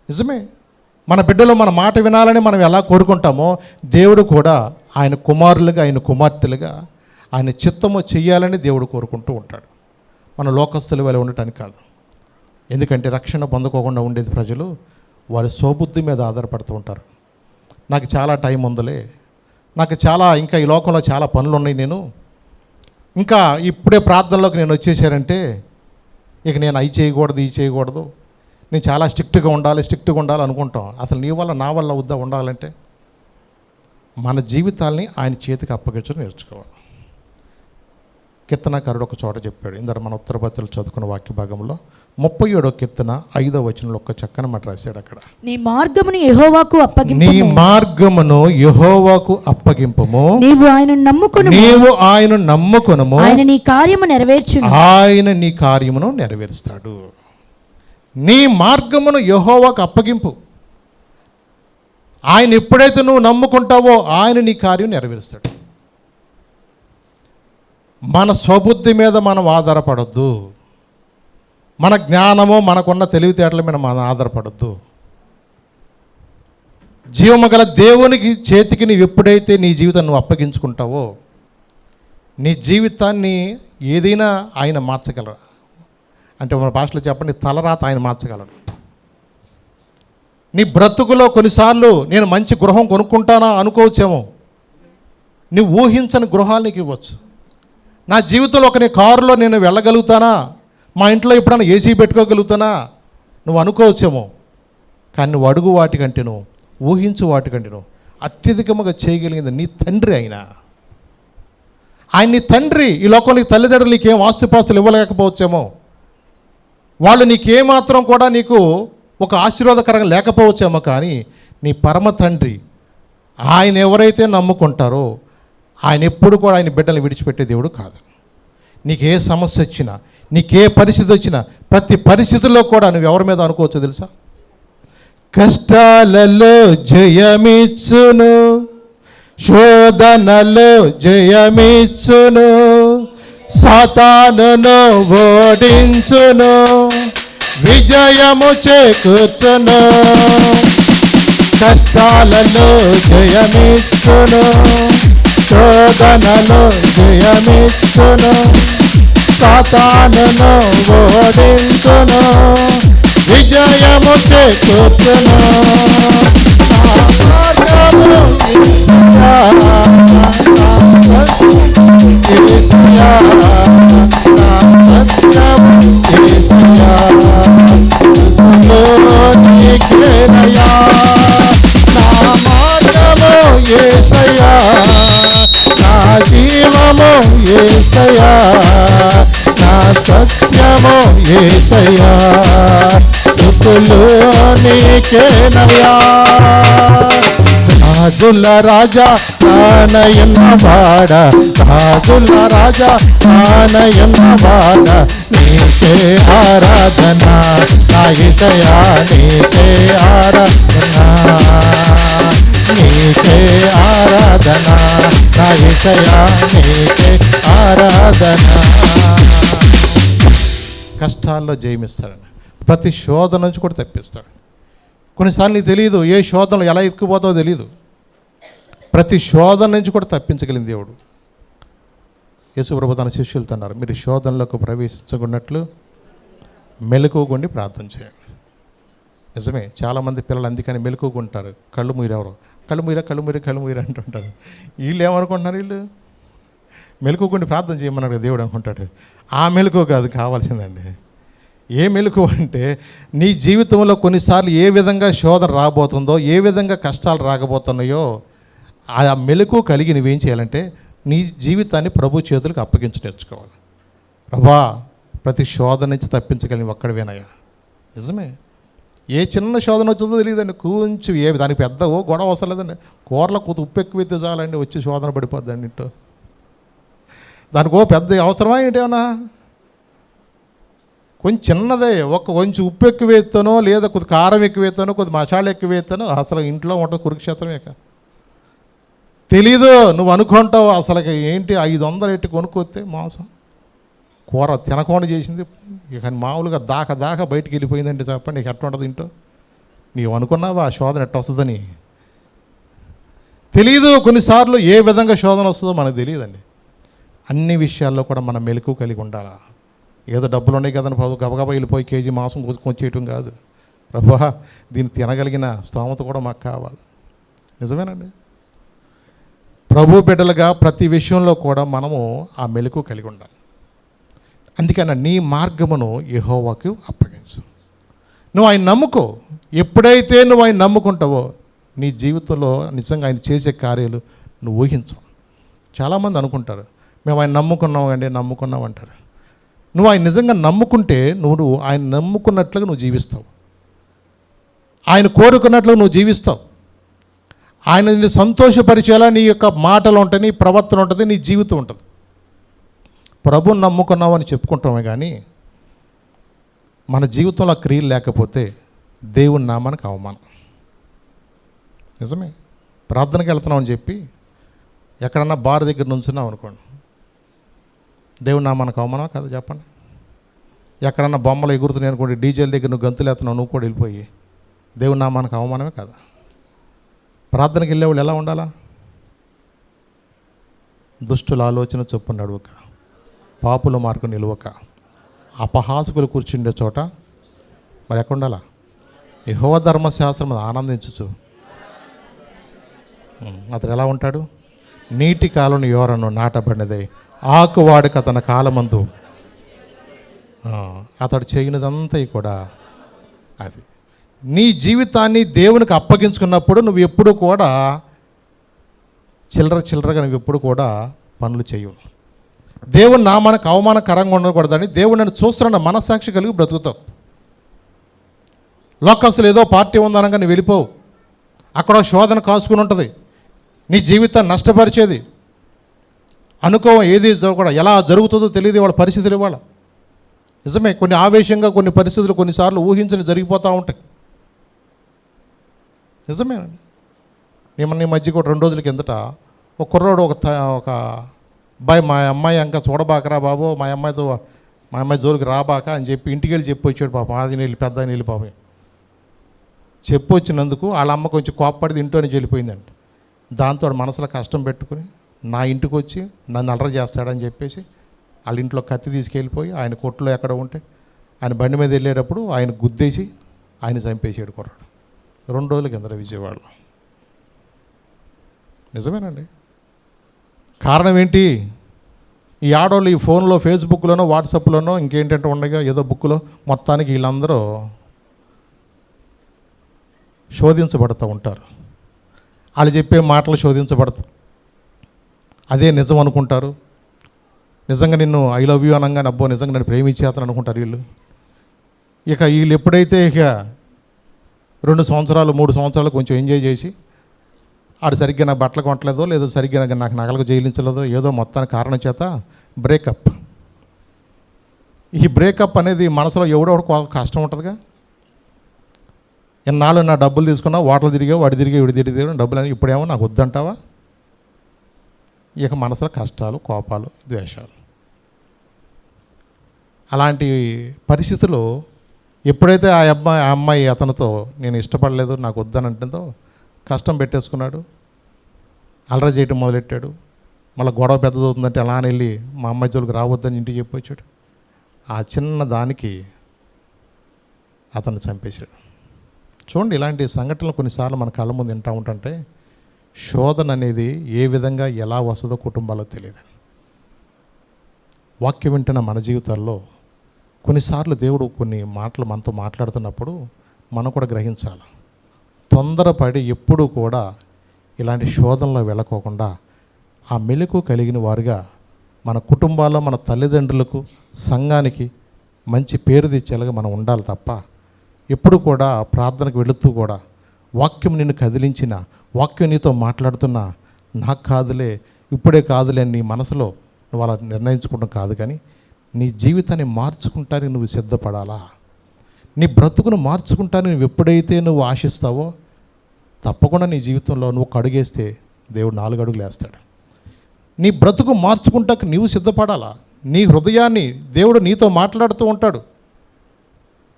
నిజమే, మన బిడ్డలు మన మాట వినాలని మనం ఎలా కోరుకుంటామో దేవుడు కూడా ఆయన కుమారులుగా, ఆయన కుమార్తెలుగా ఆయన చిత్తము చెయ్యాలని దేవుడు కోరుకుంటూ ఉంటాడు. మన లోకస్తులు వల్ల ఉండటానికి కాదు. ఎందుకంటే రక్షణ పొందుకోకుండా ఉండేది ప్రజలు వారి స్వబుద్ధి మీద ఆధారపడుతూ ఉంటారు. నాకు చాలా టైం ఉందిలే, నాకు ఇంకా ఈ లోకంలో చాలా పనులు ఉన్నాయి, నేను ఇంకా ఇప్పుడే ప్రార్థనలోకి నేను వచ్చేసారంటే ఇక నేను అవి చేయకూడదు, ఇవి చేయకూడదు, నేను చాలా స్ట్రిక్ట్గా ఉండాలి అనుకుంటాం. అసలు నీ వల్ల నా వల్ల ఉండాలంటే మన జీవితాల్ని ఆయన చేతికి అప్పగించడం నేర్చుకోవాలి. కీర్తనకారుడు ఒక చోట చెప్పాడు, ఇందర మన ఉత్తరపత్రులు చదువుకున్న వాక్య భాగంలో 37వ కీర్తన 5వ వచనంలో ఒక చక్కని మాట రాశాడు. అక్కడ నీ మార్గమును యెహోవాకు అప్పగింపుము, నీవు ఆయన నమ్ముకొనుము, ఆయన నీ కార్యమును నెరవేర్చుతాడు. నీ మార్గమును యెహోవాకు అప్పగింపు. ఆయన ఎప్పుడైతే నువ్వు నమ్ముకుంటావో ఆయన నీ కార్యం నెరవేరుస్తాడు. మన స్వబుద్ధి మీద మనం ఆధారపడొద్దు, మన జ్ఞానము, మనకున్న తెలివితేటల మీద మనం ఆధారపడొద్దు. జీవమగల దేవునికి చేతికి నీవు ఎప్పుడైతే నీ జీవితాన్ని నువ్వు అప్పగించుకుంటావో నీ జీవితాన్ని ఏదైనా ఆయన మార్చగలరు. అంటే మన భాషలో చెప్పండి, తలరాత ఆయన మార్చగలడు. నీ బ్రతుకులో కొన్నిసార్లు నేను మంచి గృహం కొనుక్కుంటానా అనుకోవచ్చేమో, నువ్వు ఊహించని గృహాలు నీకు ఇవ్వచ్చు. నా జీవితంలో నీ కారులో నేను వెళ్ళగలుగుతానా, మా ఇంట్లో ఎప్పుడైనా ఏసీ పెట్టుకోగలుగుతానా నువ్వు అనుకోవచ్చేమో. కానీ నువ్వు అడుగు వాటికంటేను, ఊహించు వాటికంటేను అత్యధికముగా చేయగలిగింది నీ తండ్రి. ఆయన నీ తండ్రి. ఈ లోకంలో నీ తల్లిదండ్రులు నీకేం ఆస్తిపాస్తులు ఇవ్వలేకపోవచ్చేమో, వాళ్ళు నీకేమాత్రం కూడా నీకు ఒక ఆశీర్వాదకరంగా లేకపోవచ్చేమో, కానీ నీ పరమ తండ్రి ఆయన ఎవరైతే నమ్ముకుంటారో ఆయన ఎప్పుడు కూడా ఆయన బిడ్డలు విడిచిపెట్టే దేవుడు కాదు. నీకే సమస్య వచ్చినా, నీకే పరిస్థితి వచ్చినా, ప్రతి పరిస్థితుల్లో కూడా నువ్వు ఎవరి మీద అనుకోవచ్చు తెలుసా? కష్టాలలో జయమిచ్చును, శోధనలో జయమిచ్చును, సాతానును ఓడించును, విజయము చేకూర్చును, కష్టాలలో జయమిచ్చును, శోధనలో జయమిచ్చును, సాతానును ఓడించును, విజయము చేకూర్చును. జీవము యేసయ్యా, నా సత్యము యేసయ్యా, స్తుతులు నీకేనయ్యా. రాజుల రాజా ఆనయన్నవాడ, రాజుల రాజా ఆనయన్నవాడ, నీకే ఆరాధన నా యేసయ్యా, నీకే ఆరాధన, నీకే ఆరాధన నా యేసయ్యా, నీకే ఆరాధన. కష్టాల్లో జయమిస్తాడని, ప్రతి శోధన నుంచి కూడా తప్పిస్తాడు. కొన్నిసార్లు నీకు తెలియదు ఏ శోధనలు ఎలా ఎక్కుపోతావో తెలియదు. ప్రతి శోధన నుంచి కూడా తప్పించగలిగిన దేవుడు. యేసుప్రభు తన శిష్యులతో అన్నారు, మీరు శోధనలోకి ప్రవేశించకున్నట్లు మెలకువగుండి ప్రార్థన చేయండి. నిజమే, చాలామంది పిల్లలు అందుకని మెలకువగుంటారు. కళ్ళు మూయరెవరు, కళ్ళు మూయర అంటుంటారు. వీళ్ళు ఏమనుకుంటున్నారు, వీళ్ళు మెలకువగుండి ప్రార్థన చేయమన్నాడు దేవుడు అనుకుంటాడు. ఆ మెలకువ కాదు కావాల్సిందండి. ఏ మెలకువ అంటే, నీ జీవితంలో కొన్నిసార్లు ఏ విధంగా శోధన రాబోతుందో, ఏ విధంగా కష్టాలు రాకపోతున్నాయో, ఆ మెలకువ కలిగి నువ్వేం చేయాలంటే నీ జీవితాన్ని ప్రభు చేతులకు అప్పగించి నేర్చుకోవాలి. ప్రభా, ప్రతి శోధన నుంచి తప్పించగలిగి ఒక్కడివేనయ్యా. నిజమే, ఏ చిన్న శోధన వచ్చేదో తెలియదండి. కొంచెం దానికి పెద్ద గొడవ అవసరం లేదండి. కూరలో ఉప్పు ఎక్కువ ఎత్తే చాలండి వచ్చి శోధన పడిపోద్దండి ఇంట్లో. దానికి పెద్ద అవసరమా ఏంటేమన్నా? కొంచెం చిన్నదే, కొంచెం ఉప్పు ఎక్కువ వేస్తానో, లేదా కొద్ది కారం ఎక్కువ వేస్తానో, కొద్ది మసాలా ఎక్కువ వేస్తానో, అసలు ఇంట్లో ఉంటుంది కురుక్షేత్రమే. తెలీదు, నువ్వు అనుకుంటావు అసలు ఏంటి 500 ఎట్టి కొనుక్కొస్తే మాంసం కూర తినకుండా చేసింది, ఇక మామూలుగా దాకా బయటికి వెళ్ళిపోయిందంటే చెప్పండి, నీకు ఎట్లా ఉంటుంది ఇంట్లో? నీవు అనుకున్నావా ఆ శోధన ఎట్ట వస్తుందని? తెలీదు. కొన్నిసార్లు ఏ విధంగా శోధన వస్తుందో మనకు తెలియదండి. అన్ని విషయాల్లో కూడా మనం మెలకువ కలిగి ఉండాలా. ఏదో డబ్బులు ఉన్నాయి కదని గబగబా వెళ్ళిపోయి కేజీ మాంసం కొంచేయటం కాదు. ప్రభువా, దీన్ని తినగలిగిన స్తోమత కూడా మాకు కావాలి. నిజమేనండి. ప్రభు బిడ్డలుగా ప్రతి విషయంలో కూడా మనము ఆ మెలకువ కలిగి ఉండాలి. అందుకని నీ మార్గమును యెహోవాకు అప్పగించు. నువ్వు ఆయన నమ్ముకో. ఎప్పుడైతే నువ్వు ఆయన నమ్ముకుంటావో నీ జీవితంలో నిజంగా ఆయన చేసే కార్యాలు నువ్వు ఊహించవు. చాలామంది అనుకుంటారు, మేము ఆయన నమ్ముకున్నాం అంటారు. నువ్వు ఆయన నిజంగా నమ్ముకుంటే నువ్వు ఆయన నమ్ముకున్నట్లుగా నువ్వు జీవిస్తావు. ఆయన కోరుకున్నట్లుగా నువ్వు జీవిస్తావు. ఆయన నిన్ను సంతోషపరిచేలా నీ యొక్క మాటలు ఉంటాయి, నీ ప్రవర్తన ఉంటుంది, నీ జీవితం ఉంటుంది. ప్రభుని నమ్ముకున్నావు అని చెప్పుకుంటామే కానీ మన జీవితంలో క్రియలు లేకపోతే దేవుని నామానికి అవమానం. నిజమే. ప్రార్థనకి వెళ్తున్నామని చెప్పి ఎక్కడన్నా బార్ దగ్గర నుంచున్నావు అనుకోండి, దేవుని నామానికి అవమానం కదా చెప్పండి. ఎక్కడన్నా బొమ్మలు ఎగురుతున్నాయి అనుకోండి, డీజేల దగ్గర నువ్వు గంతులు ఎత్తున్నావు, నువ్వు కూడా వెళ్ళిపోయి దేవుని నామానికి అవమానమే కదా. ప్రార్థనకి వెళ్ళేవాళ్ళు ఎలా ఉండాలా? దుష్టుల ఆలోచన చొప్పున నడువక, పాపుల మార్గం నిలువక, అపహాసకులు కూర్చుండే చోట మరి ఎక్కడ ఉండాలా? యెహోవా ధర్మశాస్త్రం ఆనందించచ్చు. అతడు ఎలా ఉంటాడు? నీటి కాలం ఎవరను నాటబడినదే, ఆకువాడిక తన కాలమందు అతడు చేయనిదంతా కూడా అది. నీ జీవితాన్ని దేవునికి అప్పగించుకున్నప్పుడు నువ్వు ఎప్పుడు కూడా చిల్లరగా నువ్వు ఎప్పుడు కూడా పనులు చేయవు. దేవుని నామానికి అవమానకరంగా ఉండకూడదని దేవుడు నన్ను చూస్తున్న మనస్సాక్షి కలిగి బ్రతుకుతావు. లోకస్తులు ఏదో పార్టీ ఉందనగా నువ్వు వెళ్ళిపోవు. అక్కడ శోధన కాసుకుని ఉంటుంది, నీ జీవితాన్ని నష్టపరిచేది. అనుకో ఏది కూడా ఎలా జరుగుతుందో తెలియదు వాళ్ళ పరిస్థితులు. ఇవాళ నిజమే, కొన్ని ఆవేశంగా కొన్ని పరిస్థితులు కొన్నిసార్లు ఊహించని జరిగిపోతూ ఉంటాయి. నిజమేనండి. నీ మధ్య కూడా 2 రోజుల కిందట ఒక కుర్రోడు ఒక అబ్బాయి, మా అమ్మాయి ఇంకా చూడబాకరా బాబు, మా అమ్మాయితో మా అమ్మాయి జోలికి రాబాక అని చెప్పి ఇంటికి వెళ్ళి చెప్పి వచ్చాడు పాపం. అది నీళ్ళు పెద్ద నీళ్ళు పాపం చెప్పి వచ్చినందుకు వాళ్ళ అమ్మ కొంచెం కోప్పడిది ఇంట్లోనే వెళ్ళిపోయిందండి. దాంతో వాడు మనసులో కష్టం పెట్టుకుని నా ఇంటికి వచ్చి నన్ను అలర చేస్తాడని చెప్పేసి వాళ్ళ ఇంట్లో కత్తి తీసుకెళ్ళిపోయి ఆయన కొట్లో ఎక్కడ ఉంటే ఆయన బండి మీద వెళ్ళేటప్పుడు ఆయన గుద్దేసి ఆయన చంపేసాడు కుర్రాడు 2 రోజుల కింద విజయవాడలో. నిజమేనండి. కారణం ఏంటి? ఈ ఆడవాళ్ళు ఈ ఫోన్లో ఫేస్బుక్లోనో వాట్సాప్లోనో ఇంకేంటంటే ఉండగా ఏదో బుక్లో మొత్తానికి వీళ్ళందరూ శోధించబడుతూ ఉంటారు. వాళ్ళు చెప్పే మాటలు శోధించబడతారు. అదే నిజం అనుకుంటారు. నిజంగా నిన్ను ఐ లవ్ యూ అనగానే అబ్బో నిజంగా నన్ను ప్రేమించేతను అనుకుంటారు వీళ్ళు. ఇక వీళ్ళు ఎప్పుడైతే ఇక 2 సంవత్సరాలు 3 సంవత్సరాలు కొంచెం ఎంజాయ్ చేసి ఆడు సరిగ్గా నాకు బట్టలు కొట్టలేదో లేదో సరిగ్గా నాకు నగలకు జైలించలేదో ఏదో మొత్తానికి కారణం చేత బ్రేకప్. ఈ బ్రేకప్ అనేది మనసులో ఎవడో కష్టం ఉంటుందిగా. ఎన్నాళ్ళు నా డబ్బులు తీసుకున్నా వాటలు తిరిగా వాడి తిరిగి విడి తిరిగి డబ్బులు అని ఇప్పుడేమో నాకు వద్దంటావా? ఇక మనసులో కష్టాలు, కోపాలు, ద్వేషాలు. అలాంటి పరిస్థితుల్లో ఎప్పుడైతే ఆ అమ్మాయి అతనితో నేను ఇష్టపడలేదు నాకు వద్దని అంటుందో కష్టం పెట్టేసుకున్నాడు, అలర చేయటం మొదలెట్టాడు. మళ్ళీ గొడవ పెద్దదవుతుందంటే అలా అని వెళ్ళి మా అమ్మాయి జోలికి రావద్దని ఇంటికి చెప్పొచ్చాడు. ఆ చిన్న దానికి అతను చంపేశాడు. చూడండి, ఇలాంటి సంఘటనలు కొన్నిసార్లు మన కళ్ళ ముందు వింటూ ఉంటుంటే శోధన అనేది ఏ విధంగా ఎలా వస్తుందో కుటుంబాల్లో తెలియదు. వాక్యం వింటున్న మన జీవితాల్లో కొన్నిసార్లు దేవుడు కొన్ని మాటలు మనతో మాట్లాడుతున్నప్పుడు మనం కూడా గ్రహించాలి. తొందరపడి ఎప్పుడూ కూడా ఇలాంటి శోధనలో వెళ్ళకోకుండా ఆ మెలకు కలిగిన వారుగా మన కుటుంబాల్లో మన తల్లిదండ్రులకు సంఘానికి మంచి పేరు తెచ్చేలాగా మనం ఉండాలి తప్ప ఎప్పుడు కూడా ప్రార్థనకు వెళుతూ కూడా వాక్యం నిన్ను కదిలించిన వాక్యం నీతో మాట్లాడుతున్నా నాకు కాదులే ఇప్పుడే కాదులే నీ మనసులో నువ్వు అలా నిర్ణయించుకోవడం కాదు, కానీ నీ జీవితాన్ని మార్చుకుంటానికి నువ్వు సిద్ధపడాలా. నీ బ్రతుకును మార్చుకుంటానికి నువ్వు ఎప్పుడైతే నువ్వు ఆశిస్తావో తప్పకుండా నీ జీవితంలో నువ్వు ఒక అడుగేస్తే దేవుడు 4 అడుగులు వేస్తాడు. నీ బ్రతుకు మార్చుకుంటానికి నీవు సిద్ధపడాలా. నీ హృదయాన్ని దేవుడు నీతో మాట్లాడుతూ ఉంటాడు.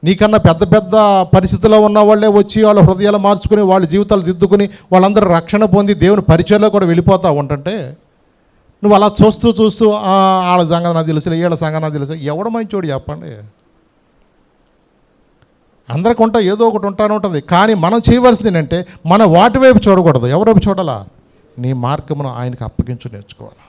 నీకన్నా పెద్ద పెద్ద పరిస్థితుల్లో ఉన్న వాళ్ళే వచ్చి వాళ్ళ హృదయాలు మార్చుకుని వాళ్ళ జీవితాలు దిద్దుకుని వాళ్ళందరూ రక్షణ పొంది దేవుని పరిచయంలో కూడా వెళ్ళిపోతూ ఉంటుంటే నువ్వు అలా చూస్తూ వాళ్ళ సంగతి నాకు తెలుసు వీళ్ళ సంగతి నాకు తెలుసు. ఎవడ మంచోడు చెప్పండి? అందరికి ఉంటా ఏదో ఒకటి ఉంటానే ఉంటుంది. కానీ మనం చేయవలసింది ఏంటంటే మన వాటి వైపు చూడకూడదు. ఎవరైపు చూడాలా? నీ మార్గమును ఆయనకు అప్పగించు నేర్చుకోవాలి.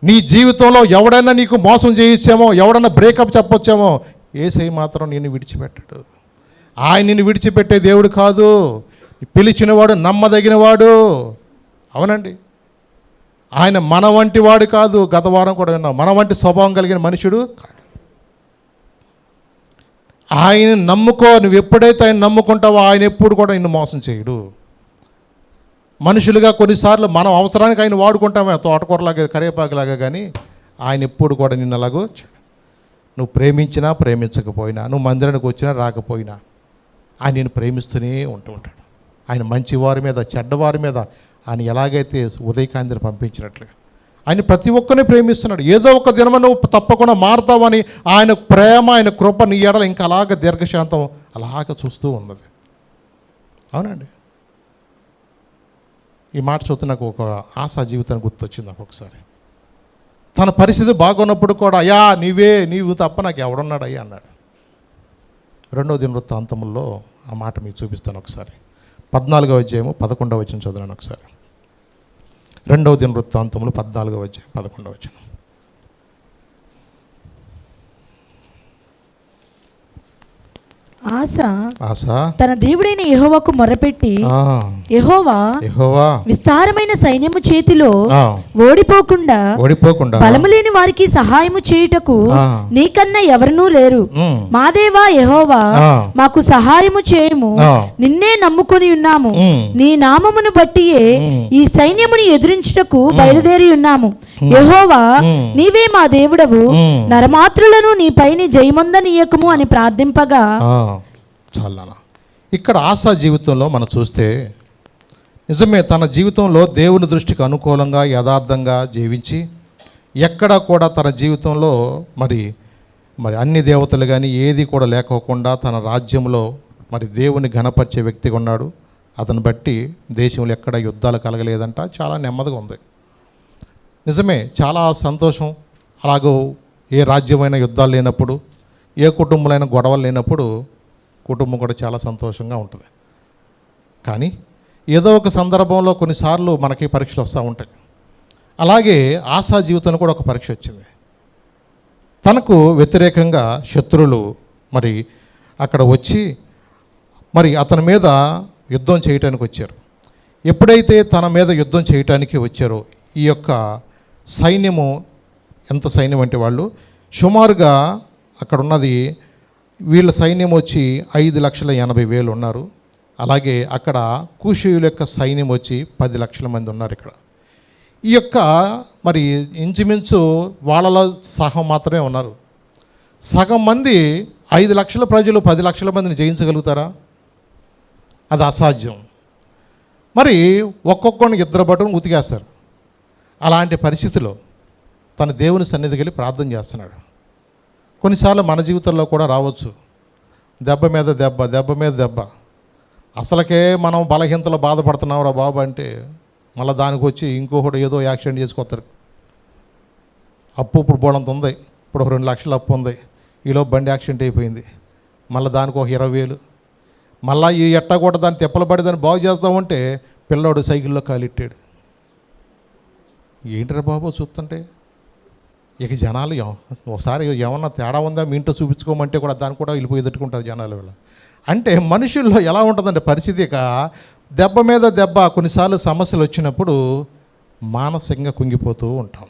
నీ జీవితంలో ఎవడైనా నీకు మోసం చేయించామో ఎవడన్నా బ్రేకప్ చెప్పొచ్చామో యేసయ్య మాత్రం నిన్ను విడిచిపెట్టాడు. ఆయన నిన్ను విడిచిపెట్టే దేవుడు కాదు. పిలిచినవాడు నమ్మదగినవాడు. అవునండి, ఆయన మన వంటి వాడు కాదు. గత వారం కూడా విన్నాం, మన వంటి స్వభావం కలిగిన మనుషుడు కాదు. ఆయన నమ్ముకో. నువ్వు ఎప్పుడైతే ఆయన నమ్ముకుంటావో ఆయన ఎప్పుడు కూడా నిన్ను మోసం చేయడు. మనుషులుగా కొన్నిసార్లు మనం అవసరానికి ఆయన వాడుకుంటామే, తోటకూరలాగా కరివేపాకులాగా, కానీ ఆయన ఎప్పుడు కూడా నిన్ను అలాగో నువ్వు ప్రేమించినా ప్రేమించకపోయినా నువ్వు మందిరానికి వచ్చినా రాకపోయినా ఆయన నిన్ను ప్రేమిస్తూనే ఉంటాడు. ఆయన మంచివారి మీద చెడ్డవారి మీద ఆయన ఎలాగైతే ఉదయకాంతిని పంపించినట్లుగా ఆయన ప్రతి ఒక్కరిని ప్రేమిస్తున్నాడు. ఏదో ఒక దినమ నువ్వు తప్పకుండా మారుతావని ఆయన ప్రేమ ఆయన కృప నీ ఎడల ఇంకా అలాగ దీర్ఘశాంతం అలాగ చూస్తూ ఉన్నది. అవునండి, ఈ మాట చూస్తే నాకు ఒక ఆశా జీవితాన్ని గుర్తొచ్చింది నాకు ఒకసారి. తన పరిస్థితి బాగున్నప్పుడు కూడా అయ్యా నీవు తప్ప నాకు ఎవడున్నాడు అయ్యా అన్నాడు. 2వ దినవృత్తాంతముల్లో ఆ మాట మీకు చూపిస్తాను ఒకసారి. 14వ అధ్యాయము 11వ వచనం చదువుతాను ఒకసారి. 2వ దినవృత్తాంతములు 14వ అధ్యాయం 11వ వచనం. ఆస తన దేవుడైన యెహోవాకు మొరపెట్టి యెహోవా విస్తారమైన సైన్యము చేతిలో ఓడిపోకుండా బలము లేని వారికి సహాయము చేయుటకు నీకన్నా ఎవరునూ లేరు. మా దేవా యెహోవా మాకు సహాయము చేయము, నిన్నే నమ్ముకొని ఉన్నాము. నీ నామమును బట్టియే ఈ సైన్యమును ఎదిరించుటకు బయలుదేరి ఉన్నాము. యెహోవా నీవే మా దేవుడవు, నరమాత్రులను నీ పైని జయమొందనీయకము అని ప్రార్థింపగా చాలా ఇక్కడ ఆశా జీవితంలో మనం చూస్తే నిజమే తన జీవితంలో దేవుని దృష్టికి అనుకూలంగా యథార్థంగా జీవించి ఎక్కడా కూడా తన జీవితంలో మరి అన్ని దేవతలు కానీ ఏది కూడా లేకోకుండా తన రాజ్యంలో మరి దేవుని ఘనపరిచే వ్యక్తిగా ఉన్నాడు. అతను బట్టి దేశంలో ఎక్కడ యుద్ధాలు కలగలేదంట, చాలా నెమ్మదిగా ఉంది. నిజమే, చాలా సంతోషం. అలాగో ఏ రాజ్యమైన యుద్ధాలు లేనప్పుడు, ఏ కుటుంబంలో గొడవలు లేనప్పుడు కుటుంబం కూడా చాలా సంతోషంగా ఉంటుంది. కానీ ఏదో ఒక సందర్భంలో కొన్నిసార్లు మనకి పరీక్షలు వస్తూ ఉంటాయి. అలాగే ఆశా జీవితంలో కూడా ఒక పరీక్ష వచ్చింది. తనకు వ్యతిరేకంగా శత్రువులు మరి అక్కడ వచ్చి మరి అతని మీద యుద్ధం చేయటానికి వచ్చారు. ఎప్పుడైతే తన మీద యుద్ధం చేయటానికి వచ్చారో ఈ యొక్క సైన్యము, ఎంత సైన్యం అంటే వాళ్ళు సుమారుగా అక్కడ ఉన్నది వీళ్ళ సైన్యం వచ్చి 5,80,000 ఉన్నారు. అలాగే అక్కడ కూషీయుల యొక్క సైన్యం వచ్చి 10 లక్షల మంది ఉన్నారు. ఇక్కడ ఈ యొక్క మరి ఇంచుమించు వాళ్ళలో సగం మాత్రమే ఉన్నారు. సగం మంది 5 లక్షల ప్రజలు 10 లక్షల మందిని జయించగలుగుతారా? అది అసాధ్యం. మరి ఒక్కొక్కరిని ఇద్దరు బట్టును ఉతికేస్తారు. అలాంటి పరిస్థితిలో తన దేవుని సన్నిధికి వెళ్ళి ప్రార్థన చేస్తున్నాడు. కొన్నిసార్లు మన జీవితంలో కూడా రావచ్చు. దెబ్బ మీద దెబ్బ, దెబ్బ మీద దెబ్బ. అసలకే మనం బలహీనతలో బాధపడుతున్నాం రా బాబు అంటే మళ్ళీ దానికి వచ్చి ఇంకొకటి ఏదో యాక్సిడెంట్ చేసుకొస్తారు. అప్పు ఇప్పుడు బోడంత ఉంది, ఇప్పుడు 2 లక్షల అప్పు ఉంది, ఈలో బండి యాక్సిడెంట్ అయిపోయింది, మళ్ళీ దానికి ఒక 20,000, మళ్ళీ ఈ ఎట్టా కూడా దాన్ని తిప్పలు పడి దాన్ని బాగు చేస్తామంటే పిల్లోడు సైకిల్లో కాలిట్టాడు. ఏంటరా బాబు చూస్తుంటే ఇక జనాలు ఒకసారి ఏమన్నా తేడా ఉందా మీ ఇంట్లో చూపించుకోమంటే కూడా దాన్ని కూడా వెళ్ళిపోయి ఎదుర్కొంటారు జనాలు. వీళ్ళు అంటే మనుషుల్లో ఎలా ఉంటుందంటే పరిస్థితి, ఇక దెబ్బ మీద దెబ్బ. కొన్నిసార్లు సమస్యలు వచ్చినప్పుడు మానసికంగా కుంగిపోతూ ఉంటాం.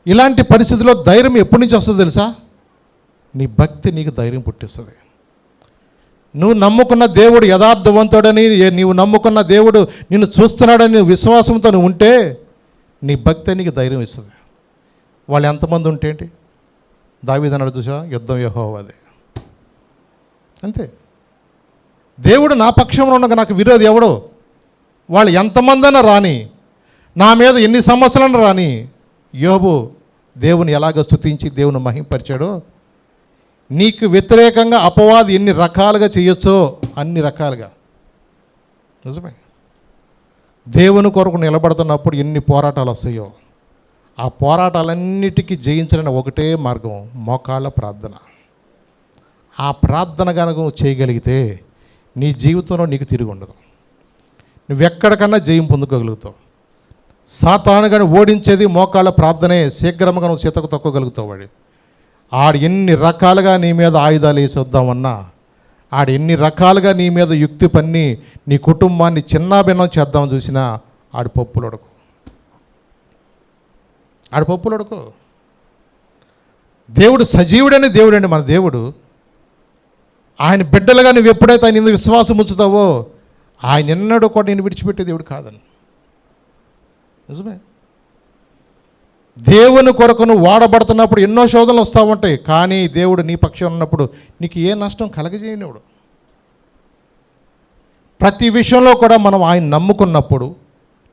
ఇలాంటి పరిస్థితుల్లో ధైర్యం ఎప్పటి నుంచి వస్తుందో తెలుసా? నీ భక్తి నీకు ధైర్యం పుట్టిస్తుంది. నువ్వు నమ్ముకున్న దేవుడు యథార్థవంతుడని, నీవు నమ్ముకున్న దేవుడు నిన్ను చూస్తున్నాడని విశ్వాసంతో నువ్వు ఉంటే నీ భక్తి నీకు ధైర్యం ఇస్తుంది. వాళ్ళు ఎంతమంది ఉంటే ఏంటి? దావీదు అన్నాడు చూసా, యుద్ధం యెహోవాదే. అంతే. దేవుడు నా పక్షంలో ఉండగా నాకు విరోధి ఎవడో? వాళ్ళు ఎంతమందైనా రాని, నా మీద ఎన్ని సమస్యలను రాని, యోబు దేవుని ఎలాగ స్తుతించి దేవుని మహింపరిచాడో, నీకు వ్యతిరేకంగా అపవాది ఎన్ని రకాలుగా చేయొచ్చో అన్ని రకాలుగా. నిజమే. దేవుని కొరకు నిలబడుతున్నప్పుడు ఎన్ని పోరాటాలు వస్తాయో, ఆ పోరాటాలన్నిటికీ జయించడానికి ఒకటే మార్గం, మోకాళ్ళ ప్రార్థన. ఆ ప్రార్థన కనుక నువ్వు చేయగలిగితే నీ జీవితంలో నీకు తిరిగి ఉండదు. నువ్వెక్కడికన్నా జయం పొందుకోగలుగుతావు. సాతాను కానీ ఓడించేది మోకాళ్ళ ప్రార్థనే. శీఘ్రంగా నువ్వు చేతకు తొక్కగలుగుతావు. ఆడు ఎన్ని రకాలుగా నీ మీద ఆయుధాలు వేసి వద్దామన్నా, ఆడు ఎన్ని రకాలుగా నీ మీద యుక్తి పన్ని నీ కుటుంబాన్ని చిన్నాభిన్నం చేద్దామని చూసినా ఆడు పప్పులొడకు. దేవుడు సజీవుడని దేవుడండి మన దేవుడు. ఆయన బిడ్డలుగా నువ్వు ఎప్పుడైతే ఆయన విశ్వాసం ఉంచుతావో ఆయన ఎన్నడూ కూడా నేను విడిచిపెట్టే దేవుడు కాదని. నిజమే. దేవుని కొరకు నువ్వు వాడబడుతున్నప్పుడు ఎన్నో శోధనలు వస్తూ ఉంటాయి. కానీ దేవుడు నీ పక్షం ఉన్నప్పుడు నీకు ఏ నష్టం కలగజేయనివాడు. ప్రతి విషయంలో కూడా మనం ఆయన నమ్ముకున్నప్పుడు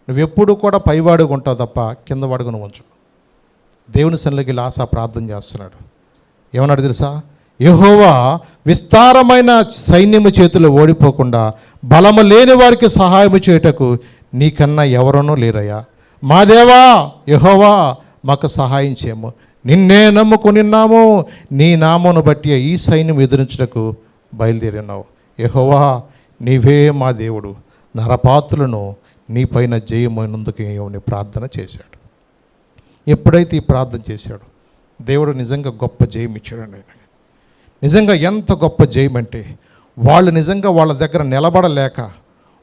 నువ్వెప్పుడు కూడా పైవాడుగా ఉంటావు తప్ప కింద వాడుగా నువ్వు ఉంచు. దేవుని సన్నిధికి ఆశ ప్రార్థన చేస్తున్నాడు. ఏమన్నాడు తెలుసా? యెహోవా విస్తారమైన సైన్యము చేతుల్లో ఓడిపోకుండా బలము లేని వారికి సహాయము చేయుటకు నీకన్నా ఎవరనూ లేరయ్యా. మా దేవా యెహోవా మాకు సహాయం చేయము. నిన్నే నమ్ముకునిన్నాము, నీ నామమును బట్టి ఈ సైన్యం ఎదిరించుటకు బయలుదేరినావు. యెహోవా నీవే మా దేవుడు, నరపాత్రులను నీపైన జయమైనందుకు ఏమని ప్రార్థన చేశాడు. ఎప్పుడైతే ఈ ప్రార్థన చేశాడు దేవుడు నిజంగా గొప్ప జయం ఇచ్చాడండి. ఆయన నిజంగా ఎంత గొప్ప జయం అంటే, వాళ్ళు నిజంగా వాళ్ళ దగ్గర నిలబడలేక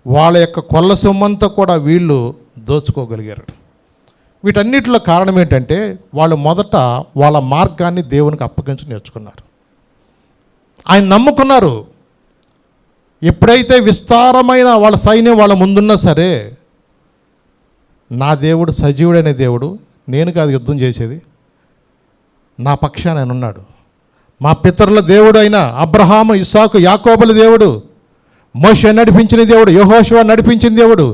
వాళ్ళ యొక్క కొల్ల సొమ్మంతా కూడా వీళ్ళు దోచుకోగలిగారు. వీటన్నిటిలో కారణం ఏంటంటే వాళ్ళు మొదట వాళ్ళ మార్గాన్ని దేవునికి అప్పగించి నేర్చుకున్నారు. ఆయన నమ్ముకున్నారు. ఎప్పుడైతే విస్తారమైన వాళ్ళ సైన్యం వాళ్ళ ముందున్నా సరే, నా దేవుడు సజీవుడైన దేవుడు, నేను కాదు యుద్ధం చేసేది, నా పక్షాన ఆయన ఉన్నాడు. మా పితరుల దేవుడు అయిన అబ్రహాము, ఇస్సాకు, యాకోబుల దేవుడు, మోషే నడిపించిన దేవుడు, యెహోషువ నడిపించిన దేవుడు,